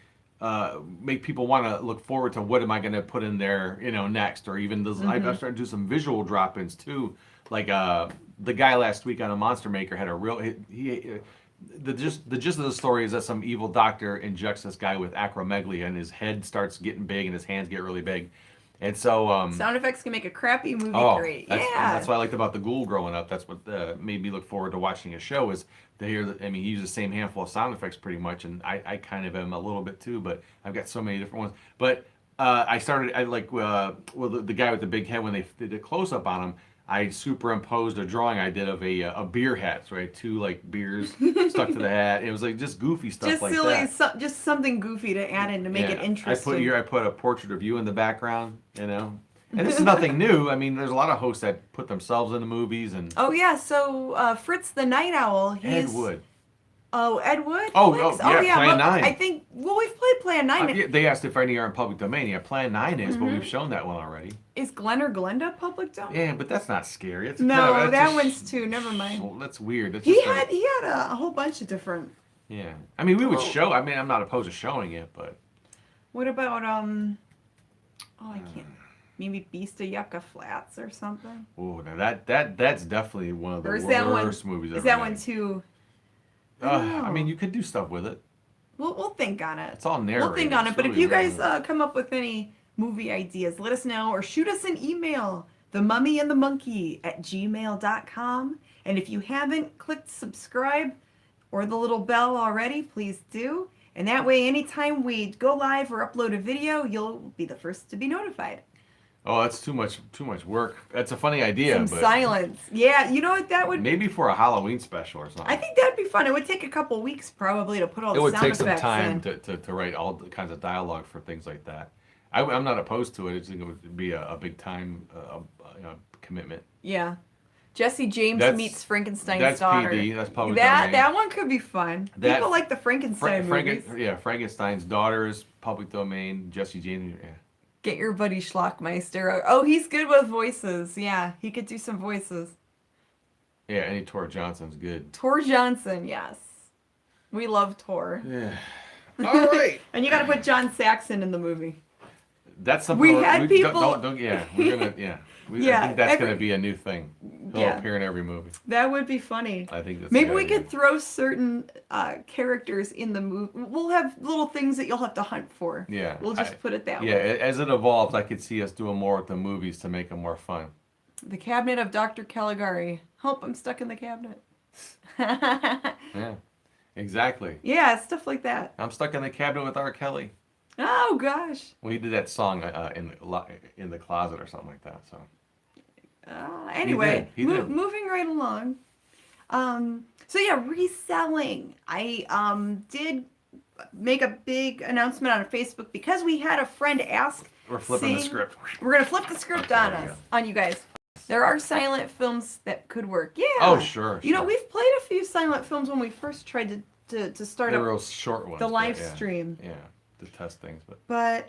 make people want to look forward to what am I going to put in there, next, or even those. I've started to do some visual drop-ins too, like the guy last week on a Monster Maker had a real the gist of the story is that some evil doctor injects this guy with acromegaly, and his head starts getting big, and his hands get really big, and so sound effects can make a crappy movie great. That's what I liked about the Ghoul growing up. That's what made me look forward to watching a show is to hear that. I mean, he uses the same handful of sound effects pretty much, and I kind of am a little bit too, but I've got so many different ones. But I like the guy with the big head when they did a close up on him. I superimposed a drawing I did of a beer hat, right? 2 like beers stuck to the hat. It was like just goofy stuff Just like silly, that. just something goofy to add in to make it interesting. I put a portrait of you in the background, And this is nothing new. I mean, there's a lot of hosts that put themselves in the movies and Oh yeah, so Fritz the Night Owl. Ed Wood. Oh, Ed Wood? Oh, Flicks? yeah, Plan 9. I think, we've played Plan 9. Yeah, they asked if any are in public domain. Yeah, Plan 9 is, but we've shown that one already. Is Glenn or Glenda public domain? Yeah, but that's not scary. It's No, that's that just- one's too. Never mind. That's weird. That's He just had a whole bunch of different. yeah. I mean, we would Oh. show. I mean, I'm not opposed to showing it, but What about Oh, I can't. Maybe Beast of Yucca Flats or something. oh, now that's definitely one of the Or is that one? worst movies ever Is that made. one too? I don't I know. mean, you could do stuff with it. We'll think on it. It's all narrated. We'll think on it. It's But if really you guys weird. come up with any movie ideas, let us know or shoot us an email, themummyandthemonkey@gmail.com. And if you haven't clicked subscribe or the little bell already, please do. And that way, anytime we go live or upload a video, you'll be the first to be notified. Oh, that's too much work. That's a funny idea, Some but silence. Yeah, you know what that would. maybe for a Halloween special or something. I think that'd be fun. It would take a couple weeks probably to put all it the would sound take some effects time in. to write all the kinds of dialogue for things like that. I'm not opposed to it. I just think it would be a big time commitment. Yeah. Jesse James That's- meets Frankenstein's That's daughter. PD. That's public That domain. that one could be fun. That- People like the Frankenstein movies. Frankenstein's daughter is public domain. Jesse James. Yeah. Get your buddy Schlockmeister. Oh, he's good with voices. Yeah, he could do some voices. Yeah, any Tor Johnson's good. Tor Johnson, yes. We love Tor. Yeah. All right. And you got to put John Saxon in the movie. That's something We had people- Don't, yeah, we're gonna. Yeah. I Yeah, think that's every- gonna be a new thing. He'll Yeah. appear in every movie. That would be funny. I think that's. a Maybe good we idea. could throw certain characters in the movie. We'll have little things that you'll have to hunt for. Yeah. We'll just put it that Yeah, way. as it evolves, I could see us doing more with the movies to make them more fun. The Cabinet of Dr. Caligari. Help, I'm stuck in the cabinet. Yeah, exactly. Yeah, stuff like that. I'm stuck in the cabinet with R. Kelly. Oh gosh. We did that song in the closet or something like that. So Anyway, He did. moving right along. So yeah, reselling. I did make a big announcement on Facebook because we had a friend ask. we're flipping the script. We're gonna flip the script on there we us, on you guys. There are silent films that could work. Yeah. Oh, sure. You know, we've played a few silent films when we first tried to start They up were real short ones. the but live yeah. stream. Yeah, to test things, but But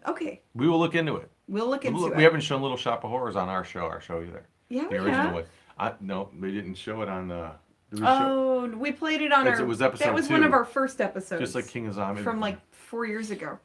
okay, we will look into it. we'll look into it. We haven't shown Little Shop of Horrors on our show either. Yeah, The we original have. one. No, we didn't show it on the. Did we show? Oh, we played it on It our. was episode That was one 2. of our first episodes. Just like King of Zombies. from like 4 years ago.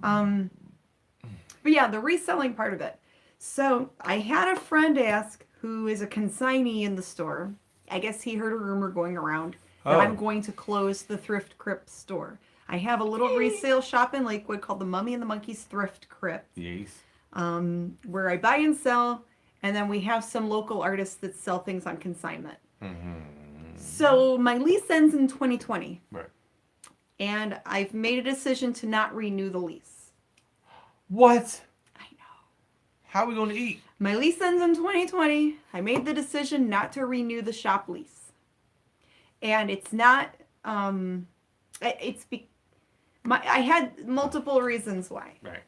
But yeah, the reselling part of it. So I had a friend ask who is a consignee in the store. I guess he heard a rumor going around that Oh. I'm going to close the Thrift Crypt store. I have a little resale shop in Lakewood called the Mummy and the Monkeys Thrift Crypt, Yes. where I buy and sell, and then we have some local artists that sell things on consignment. So my lease ends in 2020. Right. And I've made a decision to not renew the lease. What? I know. How are we going to eat? My lease ends in 2020. I made the decision not to renew the shop lease. And it's not, I had multiple reasons why. Right.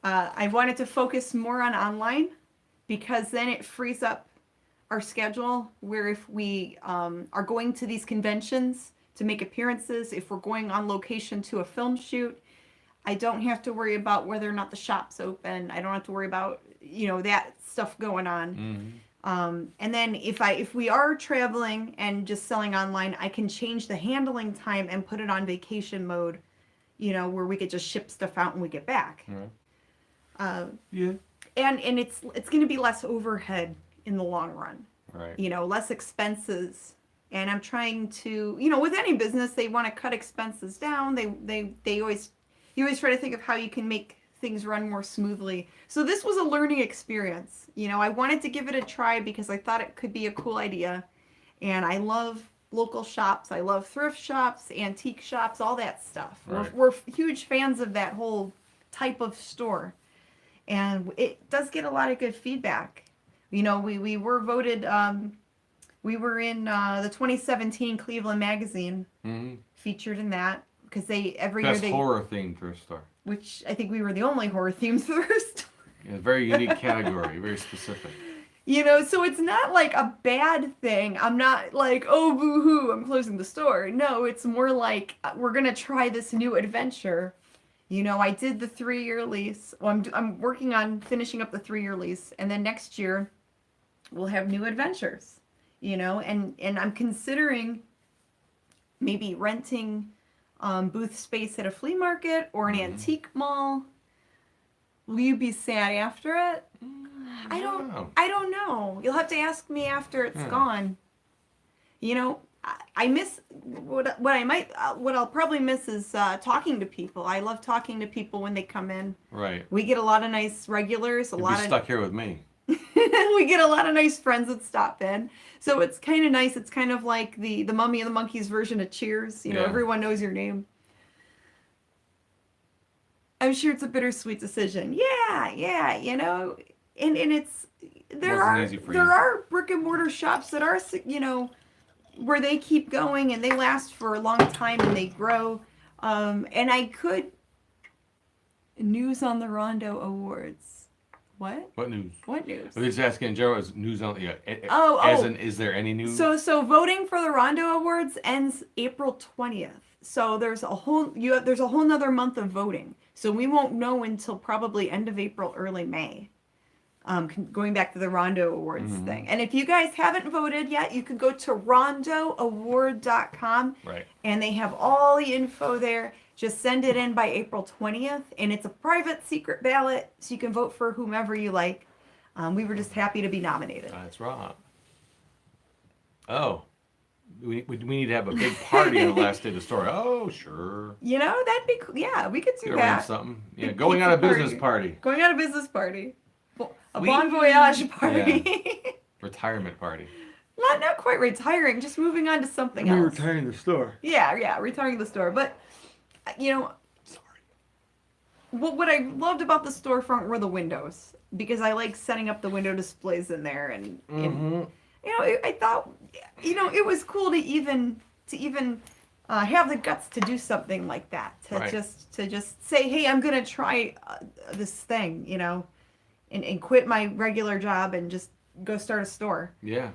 I wanted to focus more on online because then it frees up our schedule where if we are going to these conventions to make appearances, if we're going on location to a film shoot, I don't have to worry about whether or not the shop's open. I don't have to worry about, that stuff going on. And then if we are traveling and just selling online, I can change the handling time and put it on vacation mode, where we could just ship stuff out when we get back. Right. Yeah. And it's going to be less overhead in the long run. Right. Less expenses. And I'm trying to, with any business, they want to cut expenses down. You always try to think of how you can make things run more smoothly. So this was a learning experience. I wanted to give it a try because I thought it could be a cool idea. And I love local shops. I love thrift shops, antique shops, all that stuff. Right. We're huge fans of that whole type of store. And it does get a lot of good feedback. We were voted, we were in the 2017 Cleveland Magazine, featured in that, because every Best year horror themed thrift store. which I think we were the only horror themed thrift store. Yeah, very unique category, very specific. So it's not like a bad thing. I'm not like, oh, boo-hoo, I'm closing the store. No, it's more like we're going to try this new adventure. I did the 3-year lease. Well, I'm working on finishing up the 3-year lease. And then next year, we'll have new adventures, and I'm considering maybe renting booth space at a flea market or an antique mall. Will you be sad after it? I don't know. You'll have to ask me after it's gone. I miss what I'll probably miss is talking to people. I love talking to people when they come in. Right. We get a lot of nice regulars, You'd be stuck here with me. we get a lot of nice friends that stop in. So it's kind of nice. It's kind of like the Mummy and the Monkeys version of Cheers. Yeah. Everyone knows your name. I'm sure it's a bittersweet decision. Yeah. And it's Wasn't easy for you. there are brick and mortar shops that are where they keep going and they last for a long time and they grow. And I could news on the Rondo Awards. What? What news? What news? I was just asking in general, is news on Oh. as in, is there any news? So voting for the Rondo Awards ends April 20th. So there's a whole nother month of voting. So we won't know until probably end of April, early May. Going back to the Rondo Awards thing. And if you guys haven't voted yet, you can go to rondoaward.com. Right. And they have all the info there. Just send it in by April 20th. And it's a private secret ballot, so you can vote for whomever you like. We were just happy to be nominated. That's right. Oh. We need to have a big party on the last day of the story. Oh, sure. That'd be cool. Yeah, we could do Arrange that. something. Yeah, Big going pizza on a business party. Going on a business party. A We- bon voyage party. Retirement party. Not quite retiring, just moving on to something else. retiring the store. Yeah, retiring the store. But, Sorry. what I loved about the storefront were the windows, because I like setting up the window displays in there, and I thought, it was cool to even have the guts to do something like that, to Right. just say, hey, I'm gonna try this thing, and quit my regular job and just go start a store. Yeah.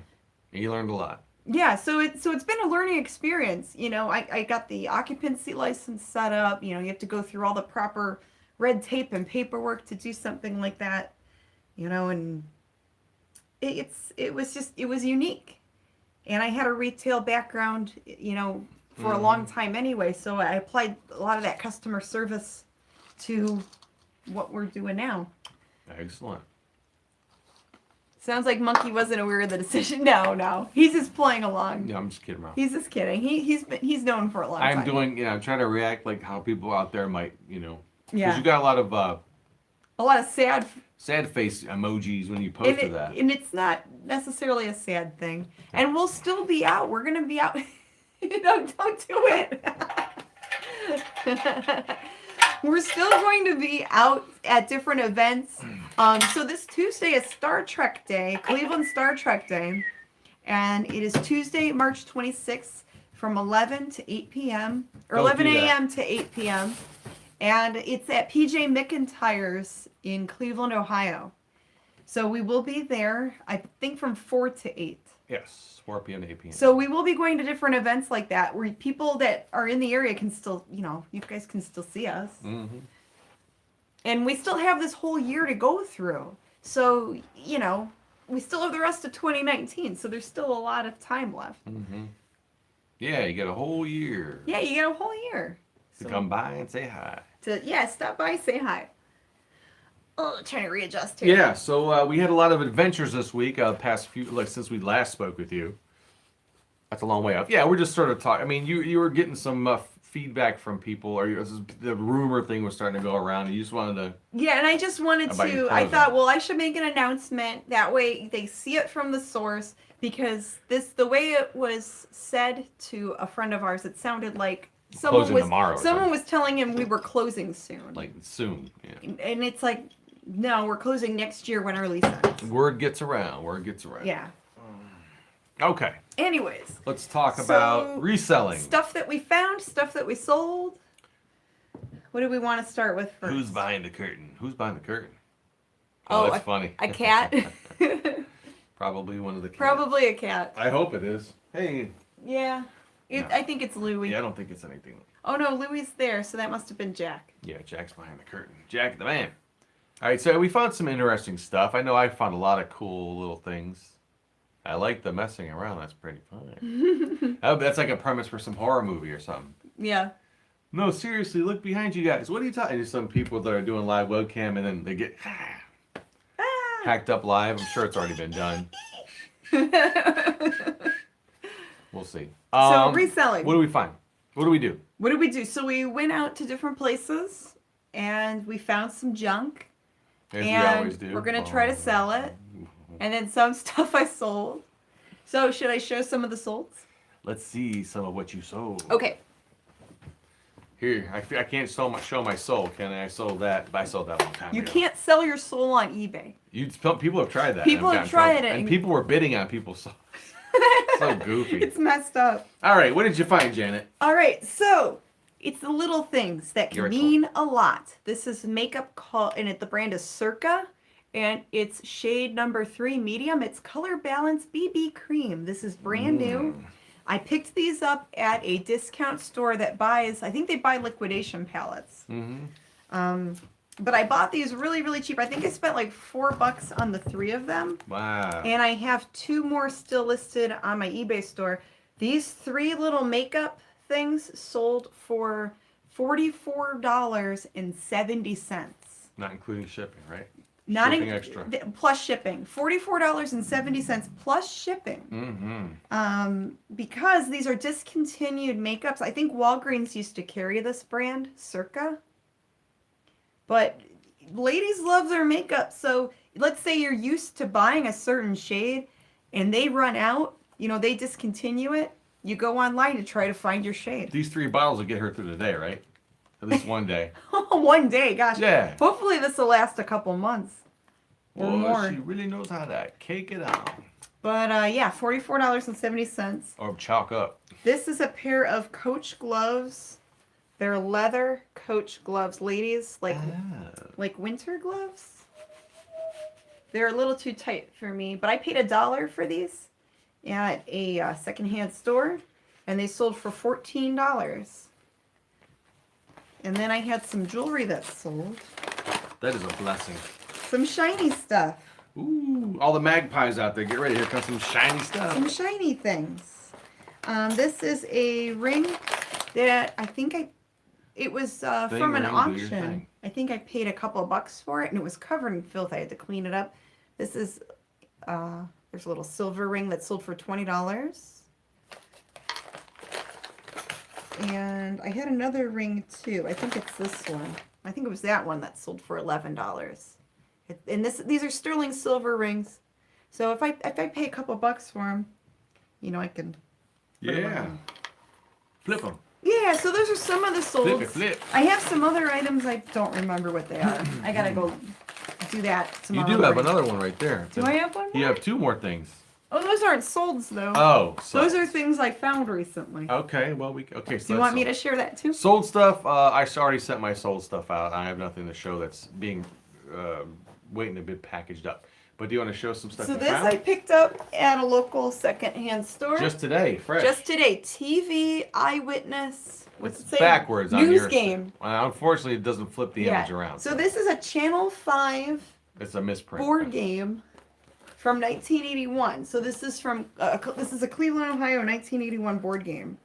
You learned a lot. Yeah, so it's been a learning experience. I got the occupancy license set up. You have to go through all the proper red tape and paperwork to do something like that. And it was unique. And I had a retail background, for a long time anyway, so I applied a lot of that customer service to what we're doing now. Excellent. Sounds like Monkey wasn't aware of the decision. No. He's just playing along. No, I'm just kidding around. He's just kidding. He's known for a long time. I'm doing, I'm trying to react like how people out there might, because Yeah. you got a lot of a lot of sad face emojis when you posted that. and it's not necessarily a sad thing. And we'll still be out. We're gonna be out. Don't do it. We're still going to be out at different events. So this Tuesday is Star Trek Day, Cleveland Star Trek Day. And it is Tuesday, March 26th from 11 to 8 p.m. or Don't 11 do that. a.m. to 8 p.m. And it's at PJ McIntyre's in Cleveland, Ohio. So we will be there, I think, from 4 to 8. Yes, 4 p.m. to 8 p.m. So we will be going to different events like that where people that are in the area can still, you guys can still see us. Mm-hmm. And we still have this whole year to go through. So, we still have the rest of 2019. So there's still a lot of time left. Mm-hmm. Yeah, you got a whole year Yeah, you got a whole year. to come by and say hi. Stop by, say hi. Oh, trying to readjust here. Yeah, so we had a lot of adventures this week, past few, like since we last spoke with you. That's a long way up. Yeah, we're just sort of talking. I mean, you were getting some feedback from people, or the rumor thing was starting to go around, and you just wanted to. Yeah, and I just wanted About your I clothing. thought, well, I should make an announcement. That way they see it from the source, because the way it was said to a friend of ours, it sounded like Closing tomorrow or someone something. was telling him we were closing soon. Like soon, yeah. And it's like, no, we're closing next year when our lease ends. Word gets around. Yeah. Okay, Anyways, let's talk So, about reselling. stuff that we found, stuff that we sold. What do we want to start with first? Who's behind the curtain? Oh, That's funny. A cat. Probably one of the cats. Probably a cat. I hope it is. Hey. Yeah. No. I think it's Louie. Yeah, I don't think it's anything. Oh no, Louie's there, so that must have been Jack. Yeah, Jack's behind the curtain. Jack the man. All right, so we found some interesting stuff. I know I found a lot of cool little things. I like the messing around. That's pretty fun. That's like a premise for some horror movie or something. Yeah. No, seriously, look behind you guys. What are you talking? There's some people that are doing live webcam and then they get Ah. hacked up live. I'm sure it's already been done. We'll see. So reselling. What do we find? What do we do? What did we do? So we went out to different places and we found some junk. As we And always do. we're gonna try to sell it. And then some stuff I sold. So should I show some of the solds? Let's see some of what you sold. Okay. Here, I can't show my soul, can I? I sold that, but I sold that a long time You ago. can't sell your soul on eBay. People have tried that. People and have gotten in tried trouble. it. And people were bidding on people's souls. So goofy. It's messed up. All right, what did you find, Janet? All right, so it's the little things that can You're a mean a lot. This is makeup called, and the brand is Circa, and it's shade number 3 medium. It's Color Balance BB Cream. This is brand new. I picked these up at a discount store that buys, I think they buy liquidation palettes. Mm-hmm. But I bought these really, really cheap. I think I spent like $4 on the 3 of them. Wow. And I have 2 more still listed on my eBay store. These 3 little makeup things sold for $44.70. Not including shipping, right? Not Shipping extra. Plus shipping. $44.70 plus shipping. Mm-hmm. Because these are discontinued makeups. I think Walgreens used to carry this brand, Circa. But ladies love their makeup. So let's say you're used to buying a certain shade and they run out, they discontinue it. You go online to try to find your shade. These 3 bottles will get her through the day, right? At least one day. One day, gosh. Yeah. Hopefully this will last a couple months or Well, more. she really knows how to cake it on. But yeah, $44.70. Or chalk up. This is a pair of Coach gloves. They're leather Coach gloves, ladies, like winter gloves. They're a little too tight for me, but I paid $1 for these at a secondhand store, and they sold for $14. And then I had some jewelry that sold. That is a blessing. Some shiny stuff. Ooh, all the magpies out there, get ready. Here comes some shiny stuff. Some shiny things. This is a ring that I think it was from an ring, do your auction. thing. I think I paid a couple of bucks for it, and it was covered in filth. I had to clean it up. This is there's a little silver ring that sold for $20. And I had another ring too. I think it's this one. I think it was that one that sold for $11. And these are sterling silver rings. So if I pay a couple bucks for them, you know, I can. put 'em Yeah. on. Flip them. Yeah. So those are some of the Flip solds. it, flip. I have some other items. I don't remember what they are. I gotta go do that You tomorrow. do have morning. another one right there. Do I have one? You more? have two more things. Oh, those aren't solds though. Oh, so. Those are things I found recently. Okay, well, okay. So Do you want me to share that too? Sold stuff, I already sent my sold stuff out. I have nothing to show that's being, waiting to be packaged up. But do you want to show some stuff So you this found? I picked up at a local secondhand store. Just today, fresh. Just today. TV Eyewitness. What's it say? Backwards on News your game. Unfortunately, it doesn't flip the image around. So this is a Channel 5 It's a misprint. board game from 1981. So this is from this is a Cleveland, Ohio 1981 board game.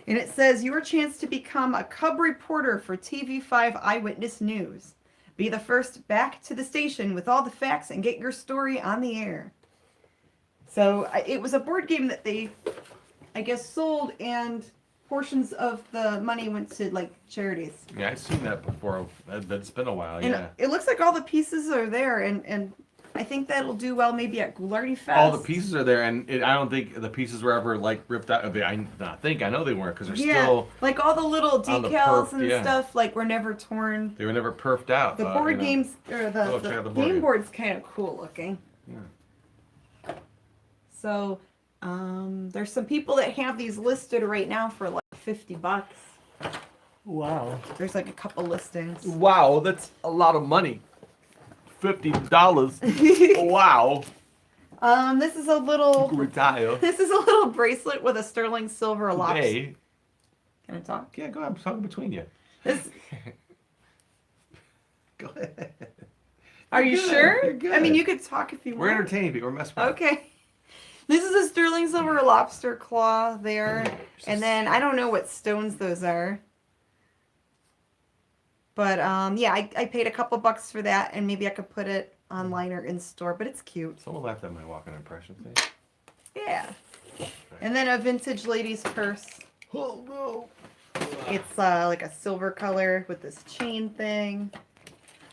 And it says your chance to become a cub reporter for TV5 Eyewitness News. Be the first back to the station with all the facts and get your story on the air. So it was a board game that they, I guess, sold, and portions of the money went to like charities. Yeah, I've seen that before. That's been a while, And yeah. it looks like all the pieces are there, and I think that'll do well maybe at Goularty Fest. All the pieces are there, and I don't think the pieces were ever like ripped out. I know they weren't because they're still. Like all the little on the decals perf, and yeah. stuff, like were never torn. They were never perfed out. The board games, or check out the the board game game. board's kind of cool looking. Yeah. So, there's some people that have these listed right now for like $50. Wow. There's like a couple listings. Wow, that's a lot of money. $50. Wow. This is a little. Retire. This is a little bracelet with a sterling silver lobster. Today. Can I talk? Yeah, go ahead. I'm talking between you. This, Go ahead. are you good. sure? You're good. I mean, you could talk if you We're want. entertaining people. We're messing with Okay. This is a sterling silver lobster claw there. And then I don't know what stones those are. But yeah, I paid a couple bucks for that, and maybe I could put it online or in store, but it's cute. Someone laughed at my walking impression thing. Yeah. And then a vintage lady's purse. Oh no. It's like a silver color with this chain thing.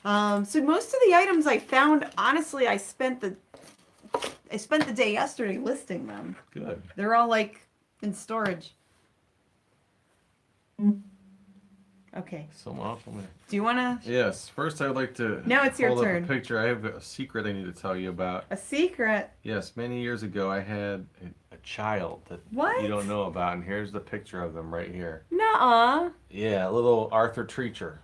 So most of the items I found, honestly, I spent the day yesterday listing them. Good. They're all like in storage. Okay. Someone else. Do you want to? Yes. First, I'd like to. Now it's your hold up turn. a picture. I have a secret I need to tell you about. A secret? Yes, many years ago, I had a child that What? you don't know about, and here's the picture of them right here. Nuh-uh. Yeah, little Arthur Treacher.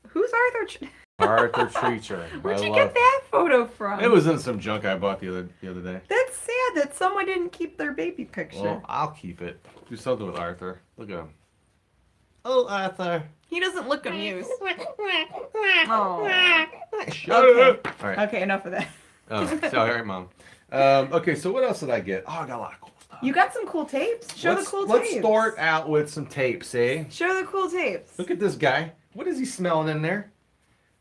Who's Arthur? Arthur Treacher. Where'd I you love- get that photo from? It was in some junk I bought the other day. That's sad that someone didn't keep their baby picture. Well, I'll keep it. Do something with Arthur. Look at him. Oh, Arthur. He doesn't look amused. Oh. Shut Okay. up. All right. Okay, enough of that. Oh, sorry, all right, Mom. Okay, so what else did I get? Oh, I got a lot of cool stuff. You got some cool tapes? Show the cool let's tapes. start out with some tapes, eh? Show the cool tapes. Look at this guy. What is he smelling in there?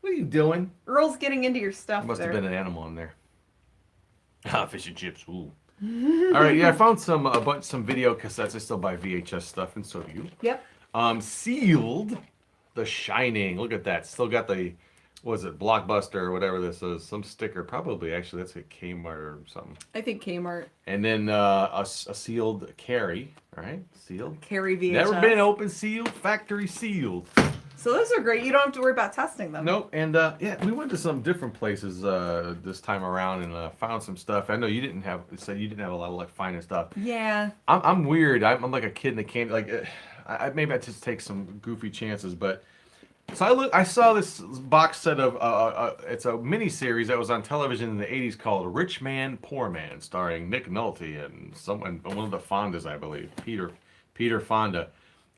What are you doing? Earl's getting into your stuff Must there. have been an animal in there. Ah, fish and chips. Ooh. All right, yeah, I found some video cassettes. I still buy VHS stuff, and so do you. Yep. Sealed, The Shining. Look at that. Still got the, what is it, Blockbuster or whatever this is. Some sticker. Probably, actually, that's at Kmart or something. I think Kmart. And then a sealed Carrie. All right, sealed. Carry VHS. Never been open sealed, factory sealed. So those are great. You don't have to worry about testing them. Nope. And yeah, we went to some different places this time around and found some stuff. I know you didn't have said you didn't have a lot of like finding stuff. Yeah. I'm weird. I'm like a kid in a candy. Like maybe I just take some goofy chances, but. So I saw this box set of it's a mini series that was on television in the '80s called Rich Man Poor Man, starring Nick Nolte and one of the Fondas, I believe, Peter Fonda.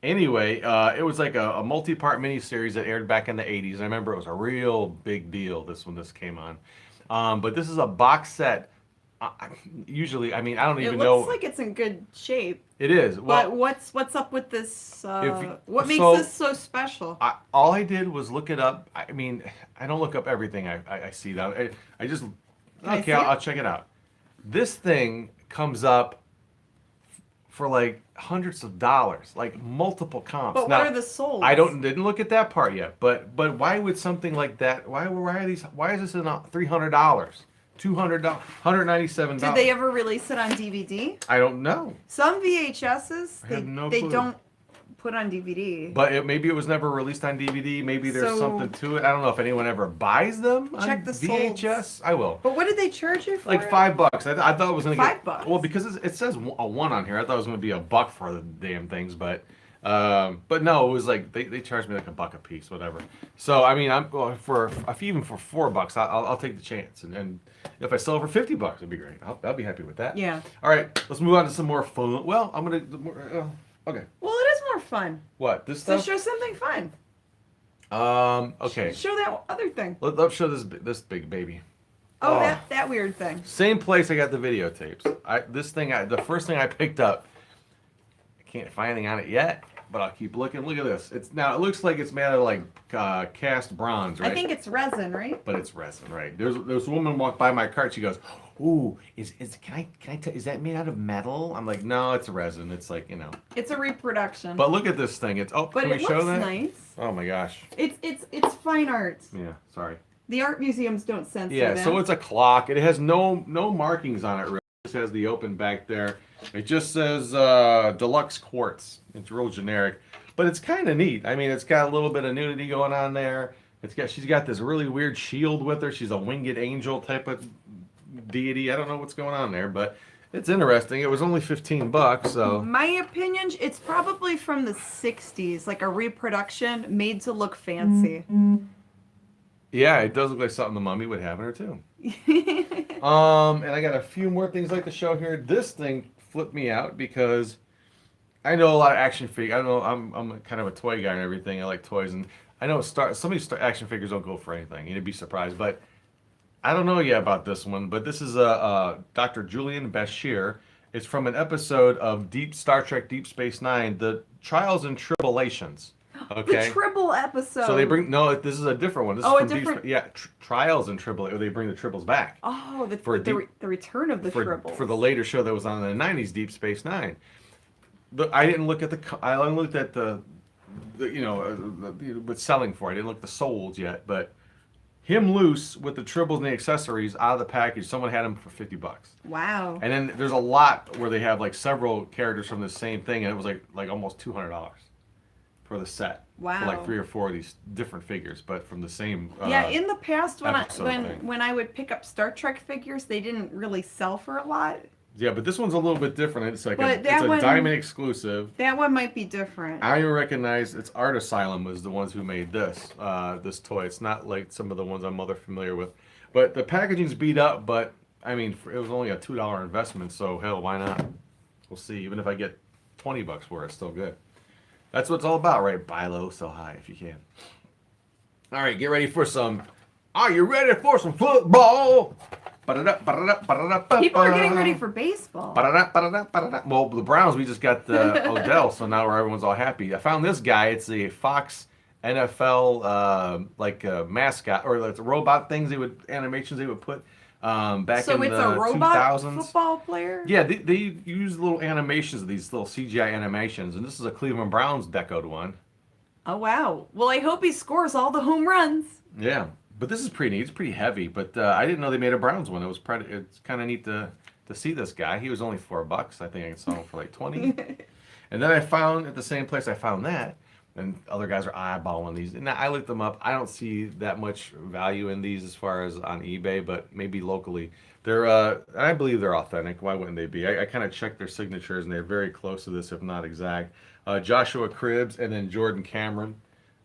Anyway, it was like a multi-part mini series that aired back in the '80s. I remember it was a real big deal when this came on. But this is a box set. Usually, I mean, I don't even know. It looks like it's in good shape. It is. Well, but what's up with this? What makes so- this so special? all I did was look it up. I mean, I don't look up everything I see that. I just I okay. see I'll it? check it out. This thing comes up for like hundreds of dollars, like multiple comps. But Now, what are the souls? I didn't look at that part yet. But why would something like that? Why are these? Why is this in $300? $200, $197. Did they ever release it on DVD? I don't know. Some VHSs I have no they clue. don't put on DVD. But maybe it was never released on DVD. Maybe there's So- something to it. I don't know if anyone ever buys them Check on the VHS. I will. But what did they charge you for? Like it? $5. I thought it was gonna get $5? Well, because it says a one on here. I thought it was gonna be $1 for the damn things, but no, it was like they charged me like $1 a piece, whatever. So I mean, even for $4, I'll take the chance, and if I sell it for $50, it'd be great. I'll be happy with that. Yeah. All right, let's move on to some more fun. Well, I'm gonna. Okay. Well, it is more fun. What this So stuff? show something fun. Okay. Show that other thing. Let's show this big baby. Oh, Oh. that weird thing. Same place I got the videotapes. The first thing I picked up. I can't find anything on it yet, but I'll keep looking. Look at this. It looks like it's made out of like cast bronze, right? I think it's resin, right? But it's resin, right? There's a woman walked by my cart. She goes, "Ooh, can I tell? Is that made out of metal?" I'm like, "No, it's resin. It's like It's a reproduction. But look at this thing. But can we it show looks that? nice. Oh my gosh. It's fine art. Yeah. Sorry. The art museums don't censor Yeah, that. so it's a clock. It has no markings on it, really. It just has the open back there. It just says deluxe quartz. It's real generic, but it's kind of neat. I mean, it's got a little bit of nudity going on there. She's got this really weird shield with her. She's a winged angel type of deity. I don't know what's going on there, but it's interesting. It was only $15, so My opinion, it's probably from the 60s, like a reproduction made to look fancy. yeah, it does look like something the mummy would have in her too. And I got a few more things I'd like to show here. This thing flipped me out because I know a lot of action figures. I don't know. I'm kind of a toy guy and everything. I like toys, and I know some of these action figures don't go for anything. You'd be surprised, but I don't know yet about this one. But this is Dr. Julian Bashir. It's from an episode of Star Trek Deep Space Nine, the Trials and Tribulations. Okay. The Tribble episode. So they bring this is a different one. This Oh, is a from different- Trials and Tribble. They bring the Tribbles back Oh, the For deep- the return of the Tribbles. for the later show that was on in the '90s, Deep Space Nine. I didn't look at I only looked at the what's selling for. I didn't look at the solds yet, but him loose with the Tribbles and the accessories out of the package. Someone had him for $50. Wow. And then there's a lot where they have like several characters from the same thing, and it was like almost $200 for the set. Wow. For like 3 or 4 of these different figures, but from the same. Yeah, in the past episode thing. when I would pick up Star Trek figures, they didn't really sell for a lot. Yeah, but this one's a little bit different. It's like But it's that a one- diamond exclusive. That one might be different. I recognize it's Art Asylum was the ones who made this toy. It's not like some of the ones I'm other familiar with, but the packaging's beat up. But I mean, it was only a $2 investment, so hell, why not? We'll see. Even if I get $20 for it, it's still good. That's what it's all about, right? Buy low, sell high if you can. All right, get ready for some. Are you ready for some football? People are getting ready for baseball. Well, the Browns, we just got Odell, so now everyone's all happy. I found this guy. It's a Fox NFL mascot, or the robot things animations they would put back So in it's the a robot 2000s. football player? Yeah, they use little animations of these little CGI animations, and this is a Cleveland Browns decoed one. Oh, wow. Well, I hope he scores all the home runs. Yeah, but this is pretty neat. It's pretty heavy, but I didn't know they made a Browns one. It's kind of neat to see this guy. He was only $4. I think I saw him for like 20. And then I found at the same place I found that and other guys are eyeballing these. And I looked them up. I don't see that much value in these as far as on eBay, but maybe locally. They're, I believe they're authentic. Why wouldn't they be? I kind of checked their signatures, and they're very close to this, if not exact. Joshua Cribbs and then Jordan Cameron.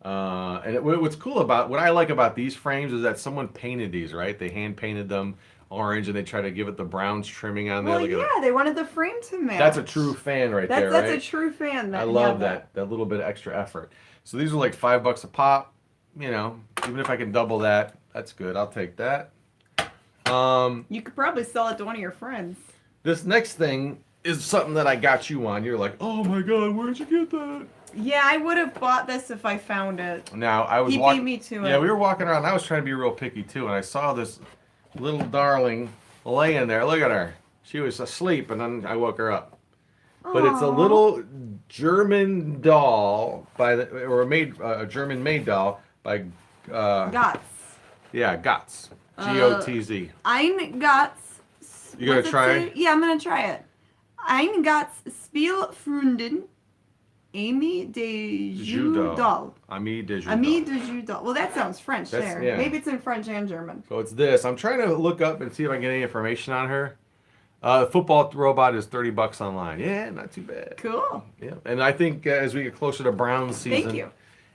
What's cool about what I like about these frames is that someone painted these, right? They hand painted them orange, and they try to give it the bronze trimming on there. Well, Look at yeah, they wanted the frame to match. that's a true fan right there, That's right? a true fan. I love that little bit of extra effort. So these are like $5 a pop. You know, even if I can double that, that's good. I'll take that. You could probably sell it to one of your friends. This next thing is something that I got you on. You're like, oh my god, where'd you get that? Yeah, I would have bought this if I found it. Now I was He walking. beat me to it. Yeah, we were walking around. I was trying to be real picky too, and I saw this little darling laying there. Look at her. She was asleep, and then I woke her up. But it's a Aw. little German doll a German-made doll by Gotz. yeah, Gotz. Gotz. Ein Gotz. You gonna what's it try? say? Yeah, I'm gonna try it. Ein Gotz Spielfreundin Amy de Judal. Ami de Judal. Ami de Judal. Well, that sounds French That's- there. yeah. Maybe it's in French and German. So it's this. I'm trying to look up and see if I can get any information on her. The football robot is $30 online. Yeah, not too bad. Cool. Yeah, and I think as we get closer to Browns season, Thank you.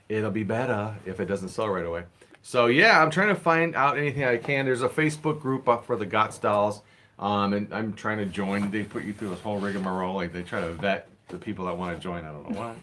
it'll be better if it doesn't sell right away. So yeah, I'm trying to find out anything I can. There's a Facebook group up for the Gotts dolls, and I'm trying to join. They put you through this whole rigmarole. Like they try to vet the people that want to join. I don't know why.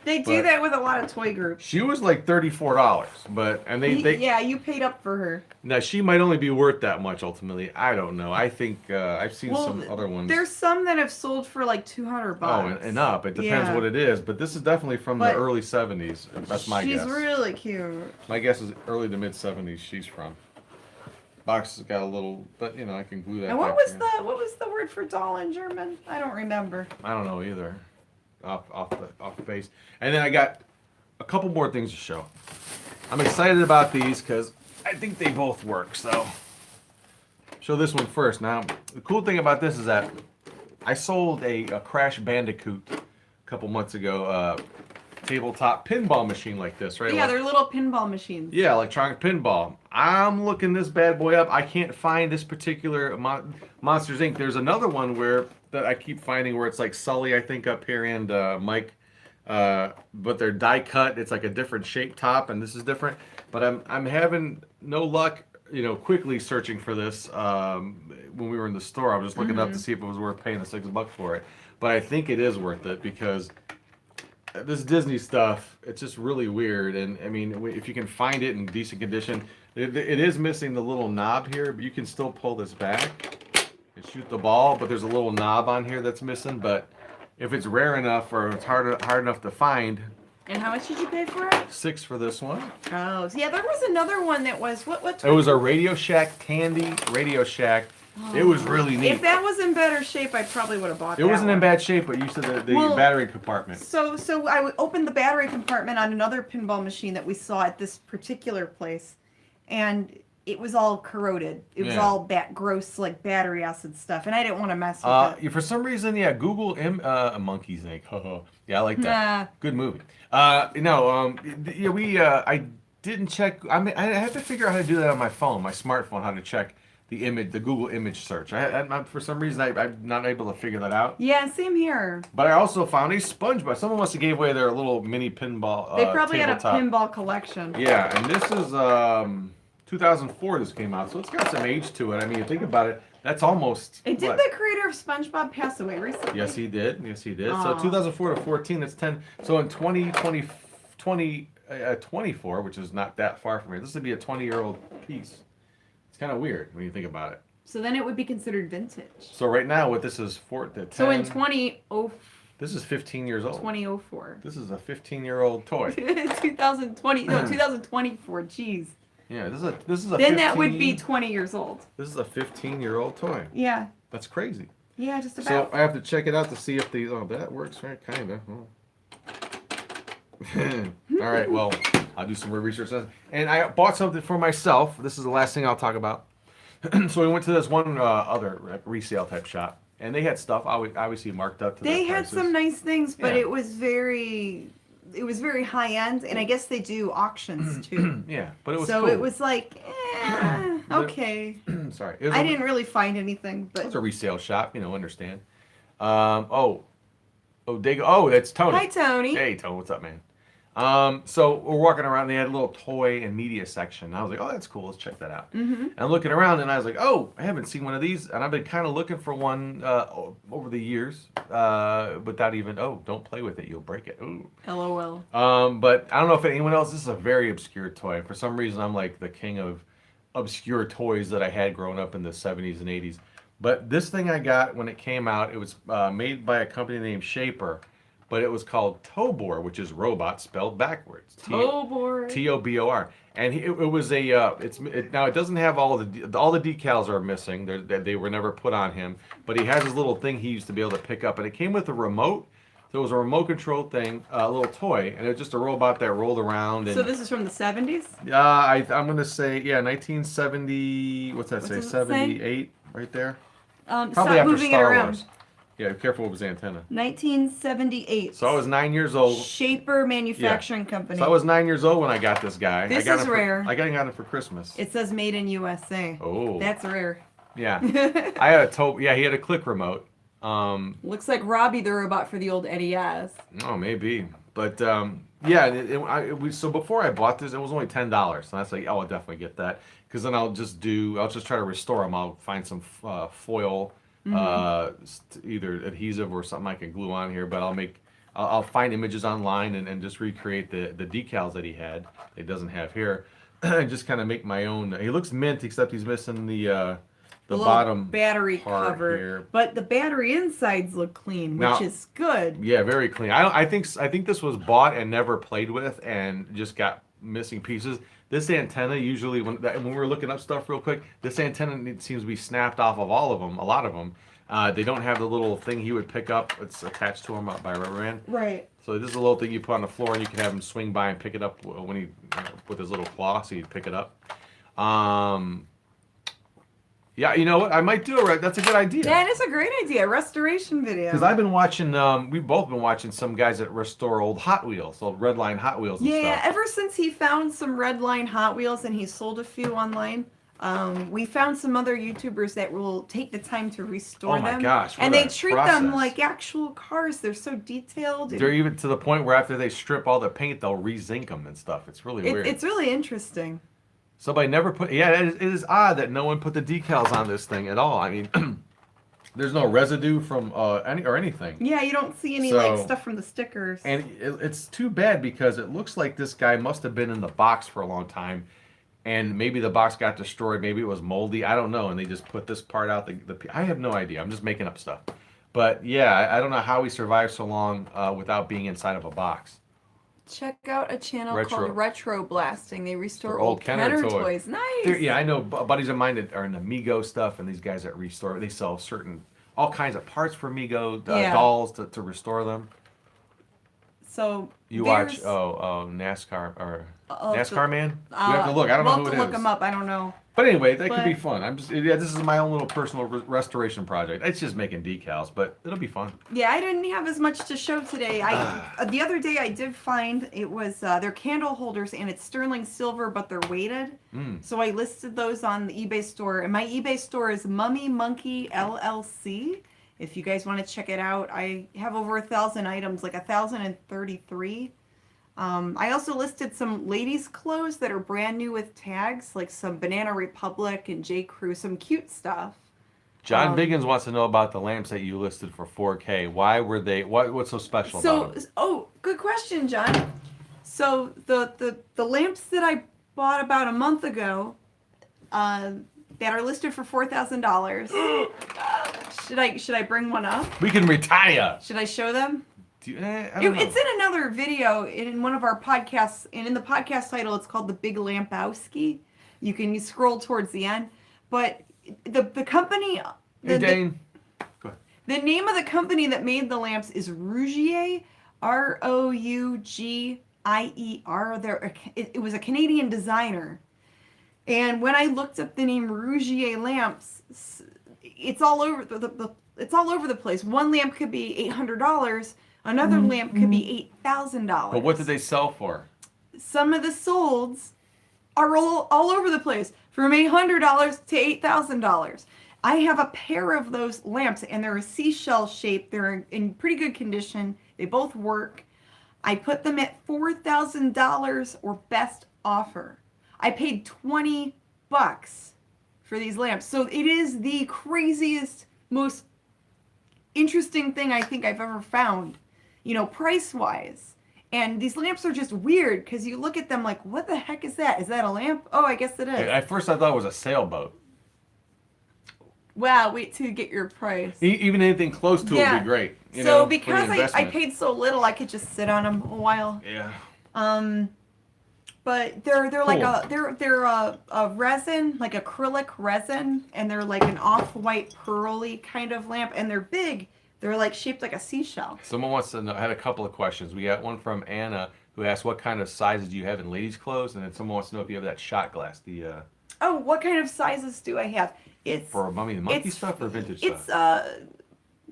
They do But- that with a lot of toy groups. She was like $34, but Yeah, you paid up for her. now she might only be worth that much ultimately. I don't know. I think I've seen Well, some other ones. There's some that have sold for like $200. Oh, and up. It depends Yeah. what it is, but this is definitely from But the early 70s. That's my She's guess. really cute. My guess is early to mid 70s she's from. Box has got a little, but you know, I can glue that. And what back was together. the word for doll in German? I don't remember. I don't know either. Off the base. And then I got a couple more things to show. I'm excited about these because I think they both work. So show this one first. Now the cool thing about this is that I sold a Crash Bandicoot a couple months ago. Tabletop pinball machine like this, right? Yeah, Like- they're little pinball machines. Yeah, electronic pinball. I'm looking this bad boy up. I can't find this particular Monsters Inc. There's another one that I keep finding where it's like Sully, I think, up here, and Mike. But they're die cut. It's like a different shape top, and this is different. But I'm having no luck, you know, quickly searching for this. When we were in the store, I was just looking up to see if it was worth paying the $6 for it. But I think it is worth it because this Disney stuff, it's just really weird. And I mean, if you can find it in decent condition, it is missing the little knob here, but you can still pull this back and shoot the ball. But there's a little knob on here that's missing. But if it's rare enough or it's hard enough to find, And how much did you pay for it? $6 for this one. Oh, so yeah, there was another one that was what? It was a Radio Shack Tandy Radio Shack. It was really neat. If that was in better shape, I probably would have bought It that wasn't in one. bad shape, but you said the Well, battery compartment. So I opened the battery compartment on another pinball machine that we saw at this particular place, and it was all corroded. It was Yeah. all gross like battery acid stuff, and I didn't want to mess with it. For some reason, yeah, Google Monkeys Inc. Yeah, I like that. Nah. Good movie. I didn't check. I mean, I have to figure out how to do that on my phone, my smartphone, how to check the image, the Google image search. For some reason, I'm not able to figure that out. Yeah, same here. But I also found a SpongeBob. Someone must have gave away their little mini pinball. They probably had a tabletop. pinball collection. Yeah, and this is 2004. This came out, so it's got some age to it. I mean, you think about it. That's almost. And did what? the creator of SpongeBob pass away recently? Yes, he did. Yes, he did. Aw. So 2004 to 14, that's 10. So in 2024, which is not that far from here, this would be a 20-year-old piece. It's kind of weird when you think about it. So then it would be considered vintage. So right now, what this is for the 10. So in This is 15 years old. 2004. This is a 15-year-old toy. 2020. No, 2024. Jeez. Yeah, this is a. Then 15, that would be 20 years old. This is a 15-year-old toy. Yeah. That's crazy. Yeah, just So about. I have to check it out to see if the that works, right? Kind of. All right. Well, I'll do some more research. And I bought something for myself. This is the last thing I'll talk about. So we went to this one other resale type shop, and they had stuff obviously marked up to They their had prices. some nice things, but Yeah. it was very it was very high end, and I guess they do auctions too. Yeah, but it was So cool. it was like, okay. Sorry. It was I didn't really find anything, It was but a resale shop, understand. Oh, Dago. Oh, that's Tony. hi, Tony. Hey, Tony, what's up, man? So we're walking around. And they had a little toy and media section. I was like, oh, that's cool. Let's check that out. And I'm looking around, and I was like, oh, I haven't seen one of these, and I've been kind of looking for one over the years, without even. Oh, don't play with it. You'll break it. Ooh. LOL. But I don't know if anyone else. This is a very obscure toy. For some reason, I'm like the king of obscure toys that I had growing up in the 70s and 80s. But this thing I got when it came out, it was made by a company named Shaper, but it was called Tobor, which is robot spelled backwards. Tobor. Tobor. And it was a now it doesn't have all the decals are missing. They were never put on him, but he has his little thing he used to be able to pick up, and it came with a remote. So it was a remote control thing, a little toy, and it was just a robot that rolled around. And So this is from the 70s? I'm gonna say 1970. What's that What say? does it say? 78, right there. Stop Probably after moving it Star around. Wars. Yeah, careful with his antenna. 1978. So I was 9 years old. Shaper Manufacturing Company. So I was 9 years old when I got this guy. This I got is him rare. I got him for Christmas. It says made in USA. Oh. That's rare. Yeah. I had he had a click remote. Looks like Robbie the robot for the old NES. Oh, maybe. But so before I bought this, it was only $10. So that's like, oh, I'll definitely get that, because then I'll just try to restore them. I'll find some foil, either adhesive or something I can glue on here. But I'll find images online and just recreate the decals that he had. He doesn't have here. And just kind of make my own. He looks mint, except he's missing the little bottom battery part cover, here. but the battery insides look clean, which Now- is good. Yeah, very clean. I think this was bought and never played with, and just got missing pieces. This antenna usually when we're looking up stuff real quick, this antenna seems to be snapped off of all of them. A lot of them, they don't have the little thing he would pick up. It's attached to him by a rubber band. Right. So this is a little thing you put on the floor, and you can have him swing by and pick it up when he with his little claw, so he'd pick it up. Yeah, you know what? I might do it. Right, that's a good idea. That is a great idea. Restoration video. Because I've been watching, we've both been watching some guys that restore old Hot Wheels, old Redline Hot Wheels and Yeah, stuff. ever since he found some Redline Hot Wheels and he sold a few online, we found some other YouTubers that will take the time to restore Oh my them. gosh, what and they a treat them process. like actual cars. They're so detailed. They're even to the point where after they strip all the paint, they'll re-zinc them and stuff. It's really weird. It's really interesting. Somebody never put, yeah, it is odd that no one put the decals on this thing at all. I mean, there's no residue from anything. Yeah, you don't see any So- like stuff from the stickers. And it's too bad, because it looks like this guy must have been in the box for a long time, and maybe the box got destroyed. Maybe it was moldy. I don't know. And they just put this part out. I have no idea. I'm just making up stuff. But yeah, I don't know how he survived so long without being inside of a box. Check out a channel Retro. called Retro Blasting. They restore For old old Kenner Kenner toys. toys. Nice. Yeah, I know buddies of mine that are in the Mego stuff, and these guys that restore. They sell all kinds of parts for Mego Yeah. dolls to restore them. So You watch there's- NASCAR or I'll have to- NASCAR Man? We have to look. I don't know we'll who have it to look is. them up. I don't know. But anyway, that could be But- fun. This is my own little personal restoration project. It's just making decals, but it'll be fun. Yeah, I didn't have as much to show today. The other day I did find it was they're candle holders and it's sterling silver, but they're weighted. So I listed those on the eBay store, and my eBay store is Mummy Monkey LLC. If you guys want to check it out, I have over 1,000 items, like 1,033. I also listed some ladies' clothes that are brand new with tags, like some Banana Republic and J. Crew, some cute stuff. John Biggins wants to know about the lamps that you listed for 4K. Why were they? What's so special about them? Oh, good question, John. So the lamps that I bought about a month ago, that are listed for $4,000. Should I bring one up? We can retire. Should I show them? I don't know. It's in another video in one of our podcasts, and in the podcast title, it's called The Big Lampowski. You can scroll towards the end, but the company, Hey, Dane. Go ahead. the name of the company that made the lamps is Rougier, Rougier. It was a Canadian designer, and when I looked up the name Rougier lamps, it's all over it's all over the place. One lamp could be $800. Another lamp could be $8,000. But what did they sell for? Some of the solds are all over the place, from $800 to $8,000. I have a pair of those lamps, and they're a seashell shape. They're in pretty good condition. They both work. I put them at $4,000 or best offer. I paid $20 for these lamps. So it is the craziest, most interesting thing I think I've ever found, price-wise. And these lamps are just weird because you look at them like, what the heck is that? Is that a lamp? Oh, I guess it is. At first, I thought it was a sailboat. Wow, wait till you get your price. Even anything close to it would be great. So because I paid so little, I could just sit on them a while. Yeah. But they're Cool. like they're a resin, like acrylic resin, and they're like an off-white pearly kind of lamp, and they're big. They're like shaped like a seashell. Someone wants to know. I had a couple of questions. We got one from Anna who asked what kind of sizes do you have in ladies' clothes, and then someone wants to know if you have that shot glass. Oh, what kind of sizes do I have? It's for Mummy the Monkey stuff or vintage it's, stuff?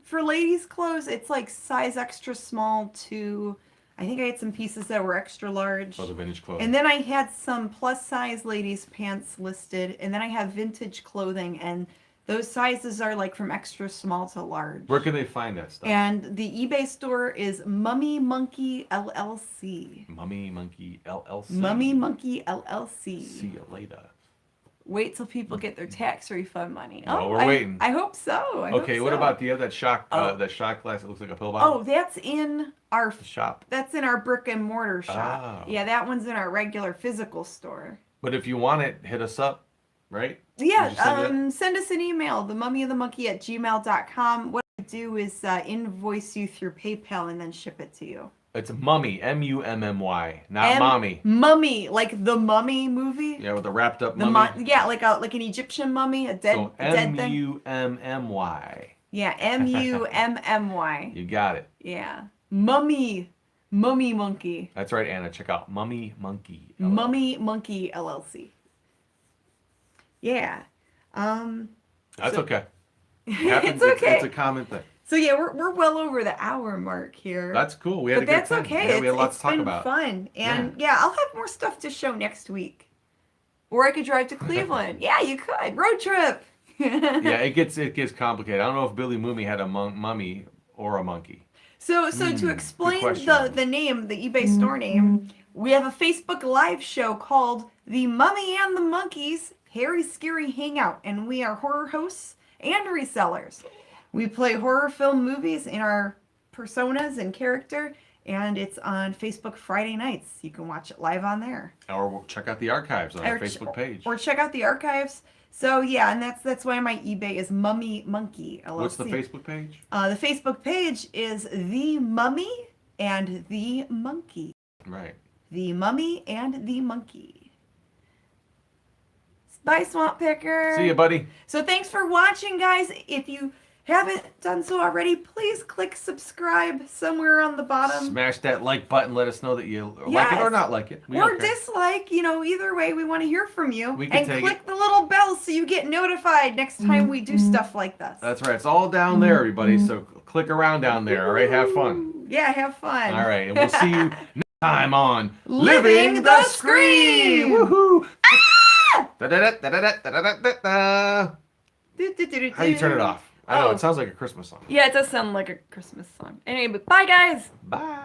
For ladies' clothes, it's like size extra small to, I think I had some pieces that were extra large. For the vintage clothes. And then I had some plus size ladies' pants listed, and then I have vintage clothing, and those sizes are like from extra small to large. Where can they find that stuff? And the eBay store is Mummy Monkey LLC. Mummy Monkey LLC. Mummy Monkey LLC. See you later. Wait till people get their tax refund money. Well, we're waiting. I hope so. Okay, what about, do you have that shot glass that looks like a pill Oh, bottle? that's in our shop. That's in our brick and mortar shop. Oh. Yeah, that one's in our regular physical store. But if you want it, hit us up, right? Yeah, Send send us an email, themummyofthemonkey@gmail.com. What I do is invoice you through PayPal and then ship it to you. It's Mummy, M-U-M-M-Y, not Mommy. Mummy, like the Mummy movie. Yeah, with the wrapped up mummy. Like an Egyptian mummy, a dead thing. M-U-M-M-Y. Yeah, M-U-M-M-Y. You got it. Yeah, Mummy Monkey. That's right, Anna. Check out Mummy Monkey. Mummy Monkey LLC. Yeah. That's okay. It's okay. It's a common thing. So yeah, we're well over the hour mark here. That's cool. We had a good that's time. okay. Yeah, we had a lot to talk about. It's been fun, and yeah, I'll have more stuff to show next week. Or I could drive to Cleveland. Yeah, you could road trip. Yeah, it gets complicated. I don't know if Billy Mummy had a mummy or a monkey. So to explain the name, the eBay store name, we have a Facebook Live show called The Mummy and the Monkeys Harry Scary Hangout, and we are horror hosts and resellers. We play horror film movies in our personas and character, and it's on Facebook Friday nights. You can watch it live on there. Or check out the archives on our Facebook page. Or check out the archives. So yeah, and that's why my eBay is Mummy Monkey LLC. What's the Facebook page? The Facebook page is The Mummy and the Monkey. Right. The Mummy and the Monkey. Bye, Swamp Picker. See you, buddy. So thanks for watching, guys. If you haven't done so already, please click subscribe somewhere on the bottom. Smash that like button. Let us know that you like it or not like it. Or dislike. Either way, we want to hear from you. And click the little bell so you get notified next time we do stuff like this. That's right. It's all down there, everybody. So click around down there. All right. Have fun. Yeah, have fun. All right. And we'll see you next time on Living the Scream. Woohoo! Da-da-da-da-da-da-da-da-da. How do you turn it off? I know, it sounds like a Christmas song. Yeah, it does sound like a Christmas song. Anyway, bye, guys. Bye.